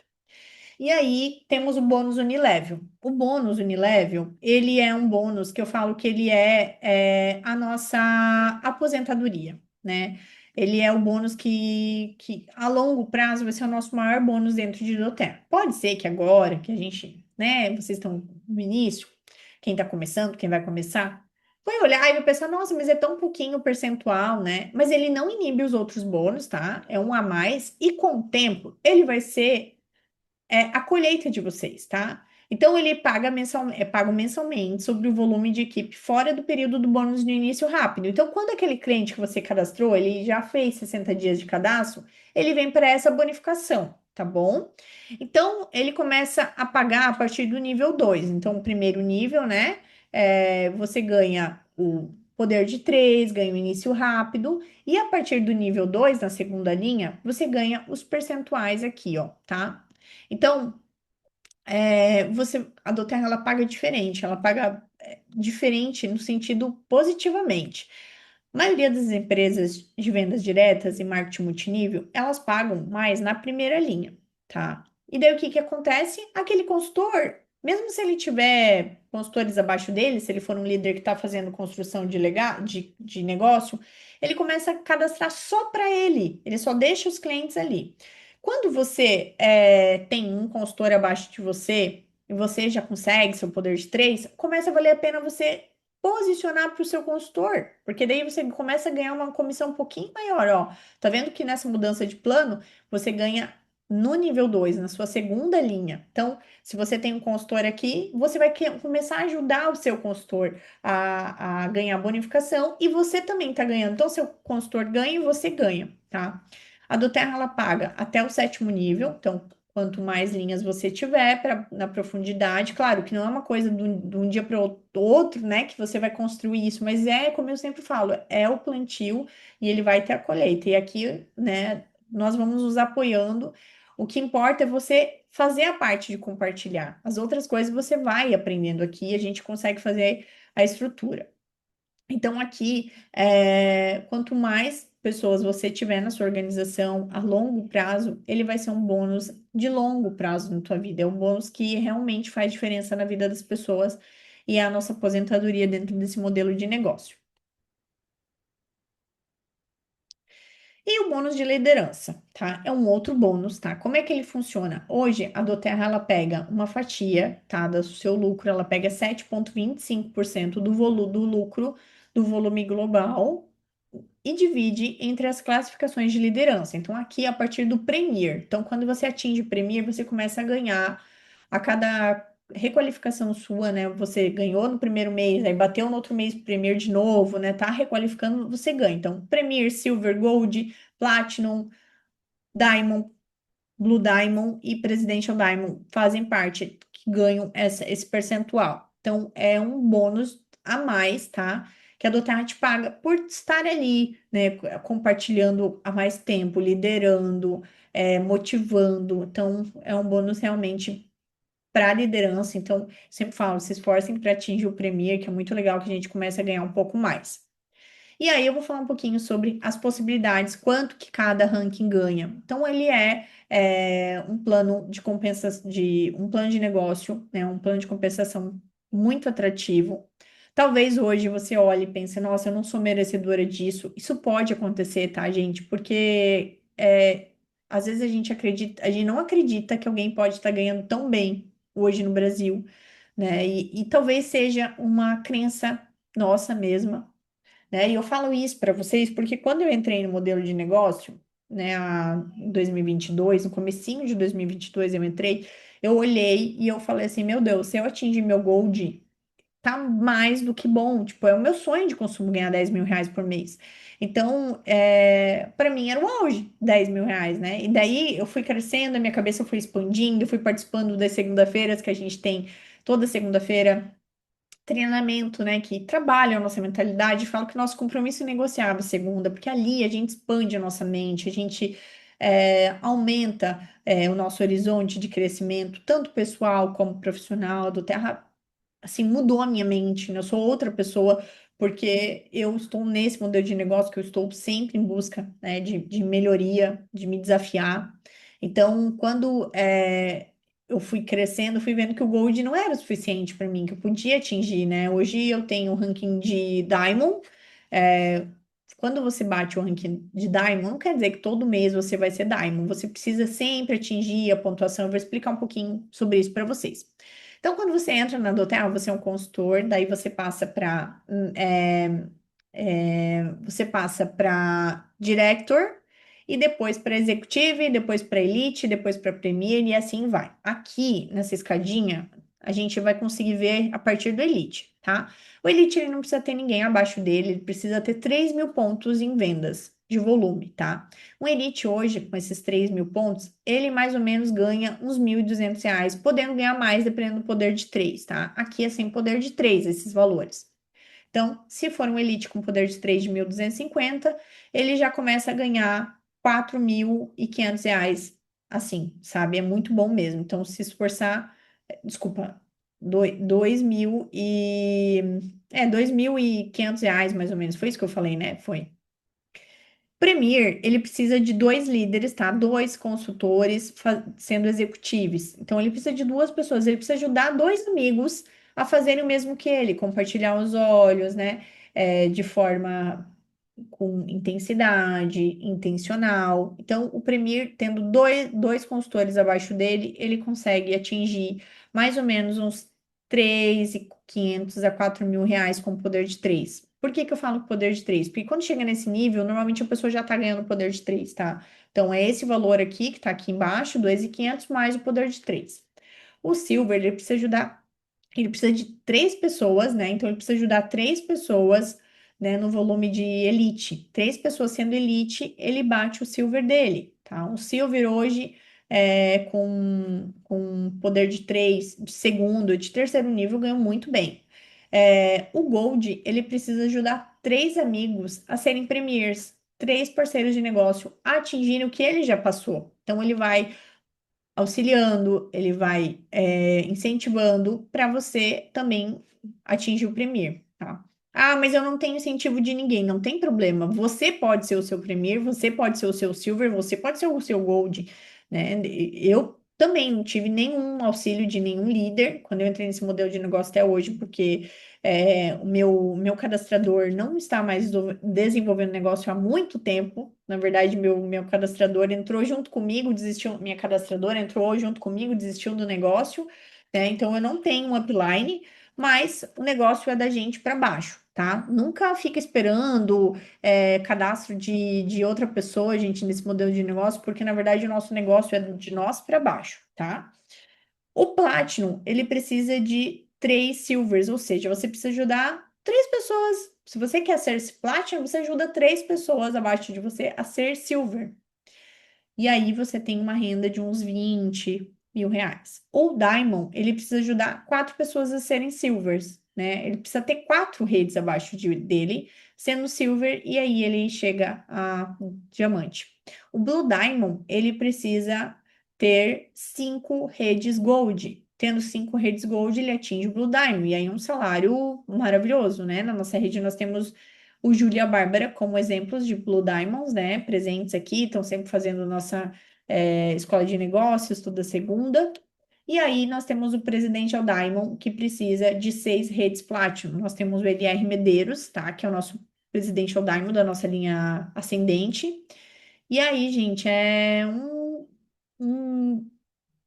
E aí temos o bônus Unilevel. O bônus Unilevel, ele é um bônus que eu falo que ele é a nossa aposentadoria, né? Ele é o bônus que a longo prazo vai ser o nosso maior bônus dentro de Doterra. Pode ser que agora, que a gente, né, vocês estão no início, quem está começando, quem vai começar, vai olhar e vai pensar, nossa, mas é tão pouquinho o percentual, né? Mas ele não inibe os outros bônus, tá? É um a mais, e com o tempo ele vai ser a colheita de vocês, tá? Então ele paga pago mensalmente sobre o volume de equipe fora do período do bônus de início rápido. Então, quando aquele cliente que você cadastrou, ele já fez 60 dias de cadastro, ele vem para essa bonificação, tá bom? Então, ele começa a pagar a partir do nível 2. Então, o primeiro nível, né? Você ganha poder de 3, ganha um início rápido, e a partir do nível 2, na segunda linha, você ganha os percentuais aqui, ó, tá? Então, a Doterra, ela paga diferente, ela paga diferente no sentido positivamente. A maioria das empresas de vendas diretas e marketing multinível, elas pagam mais na primeira linha, tá? E daí o que que acontece? Aquele consultor, mesmo se ele tiver consultores abaixo dele, se ele for um líder que está fazendo construção de negócio, ele começa a cadastrar só para ele só deixa os clientes ali. Quando você tem um consultor abaixo de você e você já consegue seu poder de 3, começa a valer a pena você posicionar para o seu consultor, porque daí você começa a ganhar uma comissão um pouquinho maior, ó. Tá vendo que nessa mudança de plano, você ganha no nível 2, na sua segunda linha. Então, se você tem um consultor aqui, você vai começar a ajudar o seu consultor a ganhar bonificação e você também tá ganhando. Então, seu consultor ganha e você ganha, tá? A do Terra, ela paga até o sétimo nível, então quanto mais linhas você tiver na profundidade, claro que não é uma coisa de um dia para o outro, né, que você vai construir isso, mas como eu sempre falo, é o plantio e ele vai ter a colheita. E aqui, né, nós vamos nos apoiando. O que importa é você fazer a parte de compartilhar. As outras coisas você vai aprendendo aqui, a gente consegue fazer a estrutura. Então, aqui, quanto mais pessoas você tiver na sua organização a longo prazo, ele vai ser um bônus de longo prazo na tua vida. É um bônus que realmente faz diferença na vida das pessoas e é a nossa aposentadoria dentro desse modelo de negócio. E o bônus de liderança, tá? É um outro bônus, tá? Como é que ele funciona? Hoje, a Doterra, ela pega uma fatia, tá? Do seu lucro, ela pega 7,25% do lucro do volume global e divide entre as classificações de liderança. Então, aqui a partir do Premier. Então, quando você atinge Premier, você começa a ganhar a cada requalificação sua, né? Você ganhou no primeiro mês, aí bateu no outro mês Premier de novo, né? Tá requalificando, você ganha. Então, Premier, Silver, Gold, Platinum, Diamond, Blue Diamond e Presidential Diamond fazem parte, que ganham esse percentual. Então, é um bônus a mais, tá? Que a Doterra te paga por estar ali, né? Compartilhando há mais tempo, liderando, motivando. Então, é um bônus realmente para liderança. Então, sempre falo, se esforcem para atingir o Premier, que é muito legal que a gente comece a ganhar um pouco mais. E aí eu vou falar um pouquinho sobre as possibilidades, quanto que cada ranking ganha. Então, ele um plano de compensação, um plano de negócio, né, um plano de compensação muito atrativo. Talvez hoje você olhe e pense, nossa, eu não sou merecedora disso. Isso pode acontecer, tá, gente? Porque às vezes a gente acredita, a gente não acredita que alguém pode estar ganhando tão bem hoje no Brasil, né? E talvez seja uma crença nossa mesma, né? E eu falo isso para vocês porque quando eu entrei no modelo de negócio, né, em 2022, no comecinho de 2022 eu entrei, eu olhei e eu falei assim, meu Deus, se eu atingir meu gold, tá mais do que bom. Tipo, é o meu sonho de consumo ganhar 10 mil reais por mês. Então, para mim era o auge, 10 mil reais, né? E daí eu fui crescendo, a minha cabeça foi expandindo, eu fui participando das segunda-feiras que a gente tem toda segunda-feira treinamento, né, que trabalha a nossa mentalidade, fala que nosso compromisso é negociável segunda, porque ali a gente expande a nossa mente, a gente aumenta o nosso horizonte de crescimento, tanto pessoal como profissional, do Terra, assim, mudou a minha mente, né? Eu sou outra pessoa, porque eu estou nesse modelo de negócio que eu estou sempre em busca, né, de melhoria, de me desafiar. Então, quando eu fui crescendo, fui vendo que o Gold não era o suficiente para mim, que eu podia atingir, né? Hoje eu tenho um ranking de Diamond. é, Quando você bate o ranking de Diamond, não quer dizer que todo mês você vai ser Diamond. Você precisa sempre atingir a pontuação. Eu vou explicar um pouquinho sobre isso para vocês. Então, quando você entra na Doterra, você é um consultor, daí você passa para Director e depois para Executive, depois para Elite, depois para Premier e assim vai. Aqui nessa escadinha, a gente vai conseguir ver a partir do Elite, tá? O Elite ele não precisa ter ninguém abaixo dele, ele precisa ter 3 mil pontos em vendas de volume, tá? Um Elite hoje, com esses 3 mil pontos, ele mais ou menos ganha uns R$ 1.200, podendo ganhar mais dependendo do poder de 3, tá? Aqui é sem poder de 3 esses valores. Então, se for um Elite com poder de 3 de 1.250, ele já começa a ganhar R$ 4.500, assim, sabe? É muito bom mesmo. Então, se esforçar, desculpa, 2.000 e... R$ 2.500, mais ou menos. Foi isso que eu falei, né? Foi. Premier, ele precisa de dois líderes, tá? Dois consultores sendo executivos. Então, ele precisa de duas pessoas. Ele precisa ajudar dois amigos a fazerem o mesmo que ele, compartilhar os olhos, né? De forma com intensidade, intencional. Então, o Premier, tendo dois consultores abaixo dele, ele consegue atingir mais ou menos uns 3.500 a R$ 4.000 com poder de três. Por que que eu falo poder de três? Porque quando chega nesse nível, normalmente a pessoa já tá ganhando poder de três, tá? Então, é esse valor aqui, que tá aqui embaixo, 2.500 mais o poder de três. O Silver, ele precisa ajudar, ele precisa de três pessoas, né? Então, ele precisa ajudar três pessoas, né, no volume de Elite. Três pessoas sendo Elite, ele bate o Silver dele, tá? O Silver hoje, com poder de três, de segundo, de terceiro nível, ganhou muito bem. O Gold, ele precisa ajudar três amigos a serem premiers, três parceiros de negócio a atingirem o que ele já passou. Então, ele vai auxiliando, ele vai incentivando para você também atingir o Premier, tá? Ah, mas eu não tenho incentivo de ninguém, não tem problema. Você pode ser o seu Premier, você pode ser o seu Silver, você pode ser o seu Gold, né? Eu também não tive nenhum auxílio de nenhum líder quando eu entrei nesse modelo de negócio até hoje, porque o meu cadastrador não está mais desenvolvendo negócio há muito tempo. Na verdade, meu cadastrador entrou junto comigo, desistiu, minha cadastradora entrou junto comigo, desistiu do negócio, né? Então eu não tenho um upline, mas o negócio é da gente para baixo, tá? Nunca fica esperando cadastro de outra pessoa, gente, nesse modelo de negócio, porque na verdade o nosso negócio é de nós para baixo, tá? O Platinum, ele precisa de três Silvers, ou seja, você precisa ajudar três pessoas. Se você quer ser Platinum, você ajuda três pessoas abaixo de você a ser Silver. E aí você tem uma renda de uns R$ 20.000. O Diamond, ele precisa ajudar quatro pessoas a serem Silvers, né? Ele precisa ter quatro redes abaixo dele, sendo Silver, e aí ele chega a Diamante. O Blue Diamond, ele precisa ter cinco redes Gold. Tendo cinco redes Gold, ele atinge o Blue Diamond, e aí um salário maravilhoso, né? Na nossa rede nós temos o Júlia e a Bárbara como exemplos de Blue Diamonds, né? Presentes aqui, estão sempre fazendo nossa escola de negócios toda segunda. E aí nós temos o Presidential Diamond, que precisa de seis redes Platinum. Nós temos o LR Medeiros, tá? Que é o nosso Presidential Diamond da nossa linha ascendente. E aí, gente, um,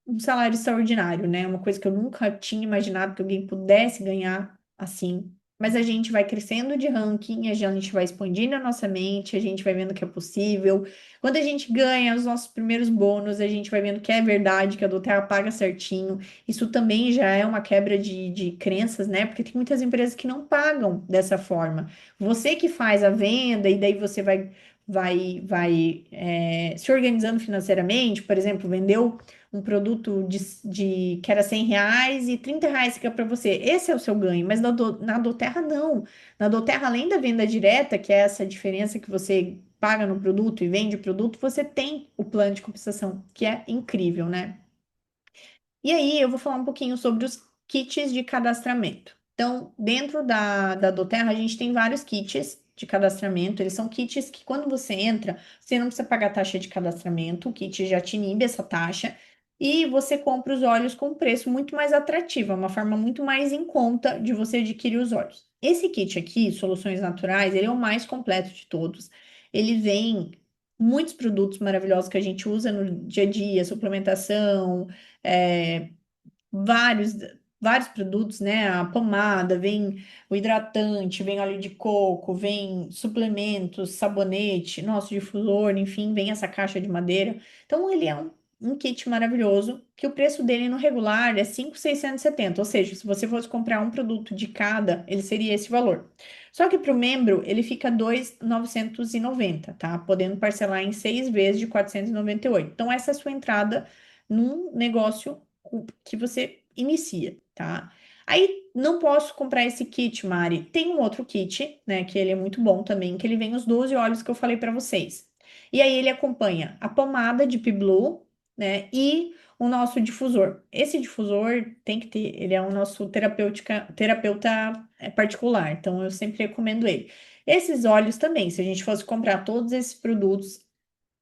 um salário extraordinário, né? Uma coisa que eu nunca tinha imaginado que alguém pudesse ganhar assim. Mas a gente vai crescendo de ranking, a gente vai expandindo a nossa mente, a gente vai vendo que é possível. Quando a gente ganha os nossos primeiros bônus, a gente vai vendo que é verdade, que a Doterra paga certinho. Isso também já é uma quebra de crenças, né? Porque tem muitas empresas que não pagam dessa forma. Você que faz a venda e daí você vai se organizando financeiramente, por exemplo, vendeu um produto que era R$ 100 e R$ 30 fica para você. Esse é o seu ganho, mas na Doterra não. Na Doterra, além da venda direta, que é essa diferença que você paga no produto e vende o produto, você tem o plano de compensação, que é incrível, né? E aí eu vou falar um pouquinho sobre os kits de cadastramento. Então, dentro da Doterra, a gente tem vários kits de cadastramento. Eles são kits que, quando você entra, você não precisa pagar taxa de cadastramento, o kit já te inibe essa taxa, e você compra os óleos com um preço muito mais atrativo, é uma forma muito mais em conta de você adquirir os óleos. Esse kit aqui, Soluções Naturais, ele é o mais completo de todos. Ele vem muitos produtos maravilhosos que a gente usa no dia a dia, suplementação, é, vários, vários produtos, né? A pomada, vem o hidratante, vem óleo de coco, vem suplementos, sabonete, nosso difusor, enfim, vem essa caixa de madeira. Então, ele é um kit maravilhoso, que o preço dele no regular é 5.670, ou seja, se você fosse comprar um produto de cada, ele seria esse valor. Só que para o membro, ele fica 2.990, tá? Podendo parcelar em seis vezes de 498. Então, essa é a sua entrada num negócio que você inicia, tá? Aí não posso comprar esse kit, Mari. Tem um outro kit, né, que ele é muito bom também, que ele vem os 12 óleos que eu falei para vocês. E aí ele acompanha a pomada de P-Blue, né, e o nosso difusor. Esse difusor tem que ter, ele é o nosso terapeuta particular, então eu sempre recomendo ele. Esses óleos também, se a gente fosse comprar todos esses produtos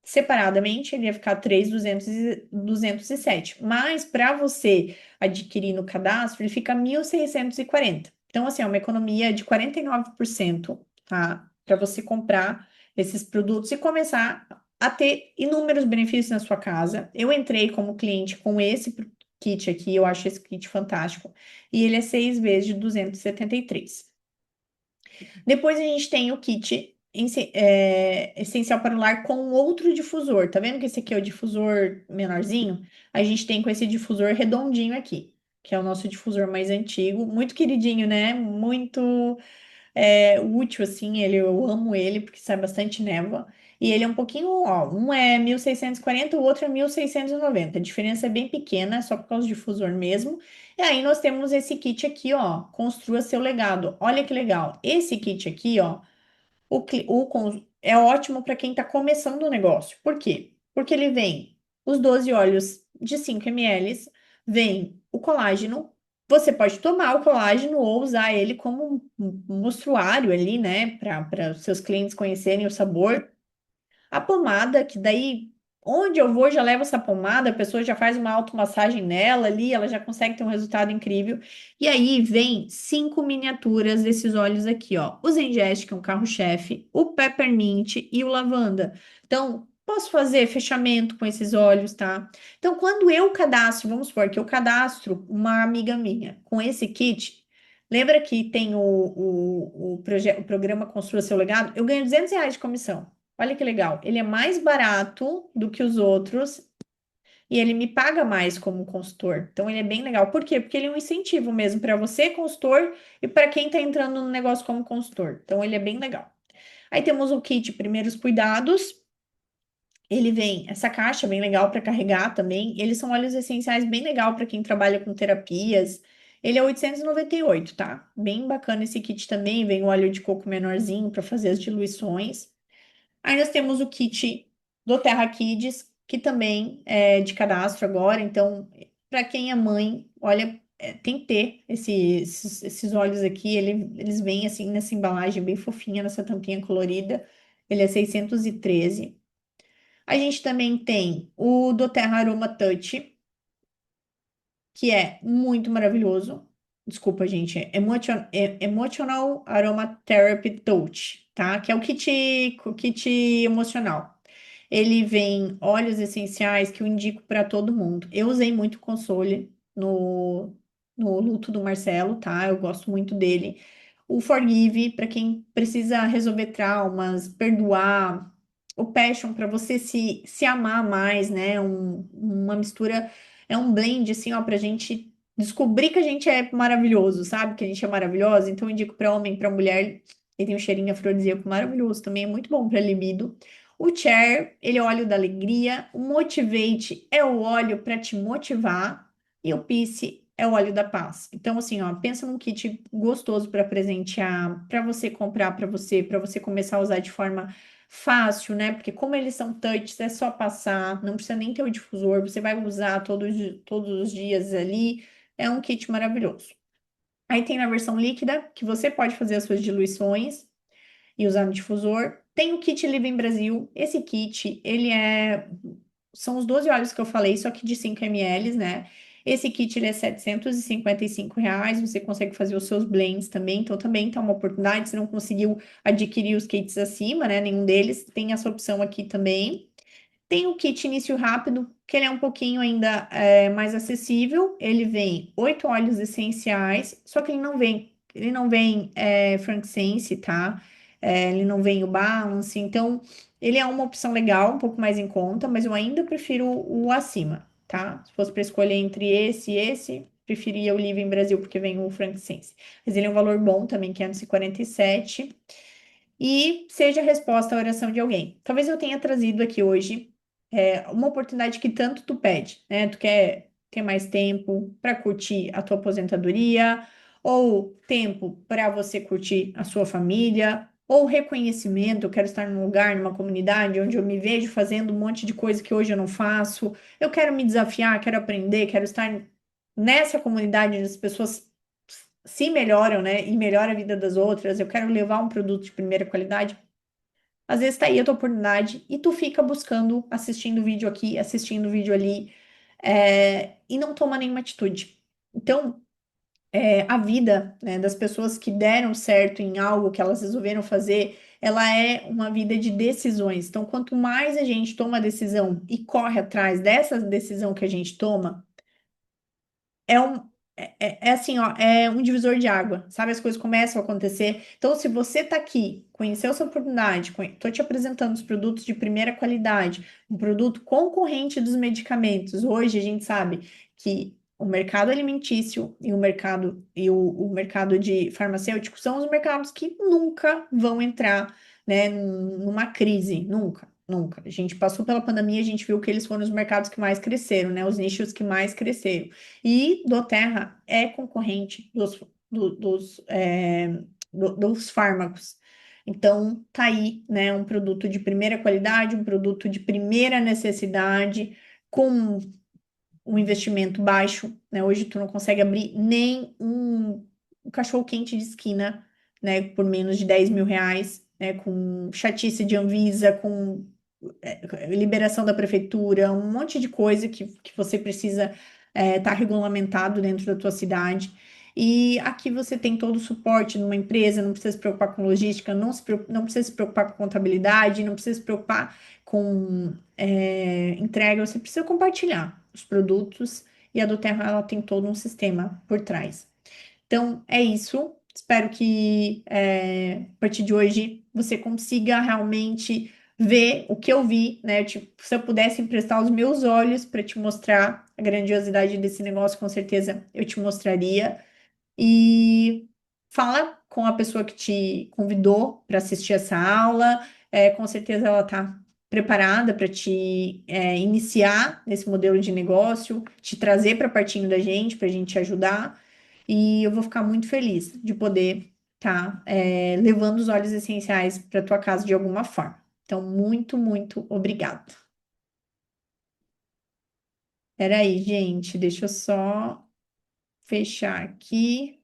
separadamente, ele ia ficar 3.207. Mas para você adquirir no cadastro, ele fica 1.640. Então, assim, é uma economia de 49%, tá? Para você comprar esses produtos e começar a ter inúmeros benefícios na sua casa. Eu entrei como cliente com esse kit aqui, eu acho esse kit fantástico. E ele é 6 vezes de 273. Depois a gente tem o kit essencial para o lar com outro difusor. Tá vendo que esse aqui é o difusor menorzinho? A gente tem com esse difusor redondinho aqui, que é o nosso difusor mais antigo. Muito queridinho, né? Muito útil, assim. Eu amo ele porque sai bastante névoa. E ele é um pouquinho, ó, um é 1.640, o outro é 1.690. A diferença é bem pequena, é só por causa do difusor mesmo. E aí nós temos esse kit aqui, ó, Construa Seu Legado. Olha que legal. Esse kit aqui, ó, é ótimo para quem está começando o negócio. Por quê? Porque ele vem os 12 óleos de 5 ml, vem o colágeno. Você pode tomar o colágeno ou usar ele como um mostruário ali, né, para os seus clientes conhecerem o sabor. A pomada, que daí, onde eu vou, já levo essa pomada, a pessoa já faz uma automassagem nela ali, ela já consegue ter um resultado incrível. E aí vem 5 miniaturas desses óleos aqui, ó. O Zengest, que é um carro-chefe, o Peppermint e o Lavanda. Então, posso fazer fechamento com esses óleos, tá? Então, quando eu cadastro, vamos supor que eu cadastro uma amiga minha com esse kit. Lembra que tem o programa Construa Seu Legado? Eu ganho R$ 200 de comissão. Olha que legal. Ele é mais barato do que os outros e ele me paga mais como consultor. Então, ele é bem legal. Por quê? Porque ele é um incentivo mesmo para você, consultor, e para quem está entrando no negócio como consultor. Então, ele é bem legal. Aí temos o kit Primeiros Cuidados. Ele vem, essa caixa é bem legal para carregar também. Eles são óleos essenciais bem legal para quem trabalha com terapias. Ele é 898, tá? Bem bacana esse kit também. Vem o óleo de coco menorzinho para fazer as diluições. Aí nós temos o kit do Terra Kids, que também é de cadastro agora. Então, para quem é mãe, olha, tem que ter esses óleos aqui. Eles vêm assim nessa embalagem bem fofinha, nessa tampinha colorida. Ele é 613. A gente também tem o do Terra Aroma Touch, que é muito maravilhoso. Desculpa, gente. Emotional Aromatherapy Touch, tá? Que é o kit emocional. Ele vem óleos essenciais que eu indico para todo mundo. Eu usei muito Console no luto do Marcelo, tá? Eu gosto muito dele. O Forgive, para quem precisa resolver traumas, perdoar. O Passion, para você se amar mais, né? Uma mistura, é um blend, assim, ó, pra gente descobrir que a gente é maravilhoso, sabe? Que a gente é maravilhosa. Então, eu indico para homem, para mulher. Ele tem um cheirinho afrodisíaco maravilhoso também, é muito bom para libido. O Chair, ele é o óleo da alegria. O Motivate é o óleo para te motivar. E o Peace é o óleo da paz. Então, assim, ó, pensa num kit gostoso para presentear, para você comprar para você começar a usar de forma fácil, né? Porque como eles são touches, é só passar, não precisa nem ter o difusor, você vai usar todos os dias ali. É um kit maravilhoso. Aí tem na versão líquida, que você pode fazer as suas diluições e usar no difusor. Tem o kit Living Brasil. Esse kit, são os 12 óleos que eu falei, só que de 5 ml, né? Esse kit, ele é R$ 755. Você consegue fazer os seus blends também. Então, também tá uma oportunidade. Se não conseguiu adquirir os kits acima, né? Nenhum deles, tem essa opção aqui também. Tem o kit início rápido, que ele é um pouquinho ainda mais acessível. Ele vem 8 óleos essenciais, só que ele não vem frankincense, tá? Ele não vem o balance, então ele é uma opção legal, um pouco mais em conta, mas eu ainda prefiro o acima, tá? Se fosse para escolher entre esse e esse, preferia o Living Brasil, porque vem o frankincense. Mas ele é um valor bom também, 547. E seja a resposta à oração de alguém. Talvez eu tenha trazido aqui hoje uma oportunidade que tanto tu pede, né? Tu quer ter mais tempo para curtir a tua aposentadoria, ou tempo para você curtir a sua família, ou reconhecimento. Eu quero estar num lugar, numa comunidade onde eu me vejo fazendo um monte de coisa que hoje eu não faço. Eu quero me desafiar, quero aprender, quero estar nessa comunidade onde as pessoas se melhoram, né? E melhora a vida das outras. Eu quero levar um produto de primeira qualidade. Às vezes tá aí a tua oportunidade e tu fica buscando, assistindo vídeo aqui, assistindo vídeo ali, e não toma nenhuma atitude. Então, a vida, né, das pessoas que deram certo em algo que elas resolveram fazer, ela é uma vida de decisões. Então, quanto mais a gente toma decisão e corre atrás dessa decisão que a gente toma, é um, é assim, ó, é um divisor de água, sabe? As coisas começam a acontecer. Então, se você tá aqui, conheceu essa oportunidade, tô te apresentando os produtos de primeira qualidade, um produto concorrente dos medicamentos. Hoje a gente sabe que o mercado alimentício e o mercado de farmacêutico são os mercados que nunca vão entrar, né, numa crise, nunca. Nunca. A gente passou pela pandemia, a gente viu que eles foram os mercados que mais cresceram, né? Os nichos que mais cresceram. E Doterra é concorrente dos fármacos. Então, tá aí, né, um produto de primeira qualidade, um produto de primeira necessidade, com um investimento baixo, né? Hoje tu não consegue abrir nem um cachorro-quente de esquina, né, por menos de R$ 10.000, né, com chatice de Anvisa, com liberação da prefeitura, um monte de coisa que você precisa estar regulamentado dentro da tua cidade. E aqui você tem todo o suporte numa empresa, não precisa se preocupar com logística, não precisa se preocupar com contabilidade, não precisa se preocupar com entrega, você precisa compartilhar os produtos e a Doterra ela tem todo um sistema por trás. Então, é isso. Espero que a partir de hoje você consiga realmente ver o que eu vi, né? Tipo, se eu pudesse emprestar os meus olhos para te mostrar a grandiosidade desse negócio, com certeza eu te mostraria. E fala com a pessoa que te convidou para assistir essa aula. Com certeza ela está preparada para te iniciar nesse modelo de negócio, te trazer para pertinho da gente, para a gente te ajudar. E eu vou ficar muito feliz de poder estar levando os óleos essenciais para tua casa de alguma forma. Então, muito, muito obrigada. Peraí, gente, deixa eu só fechar aqui.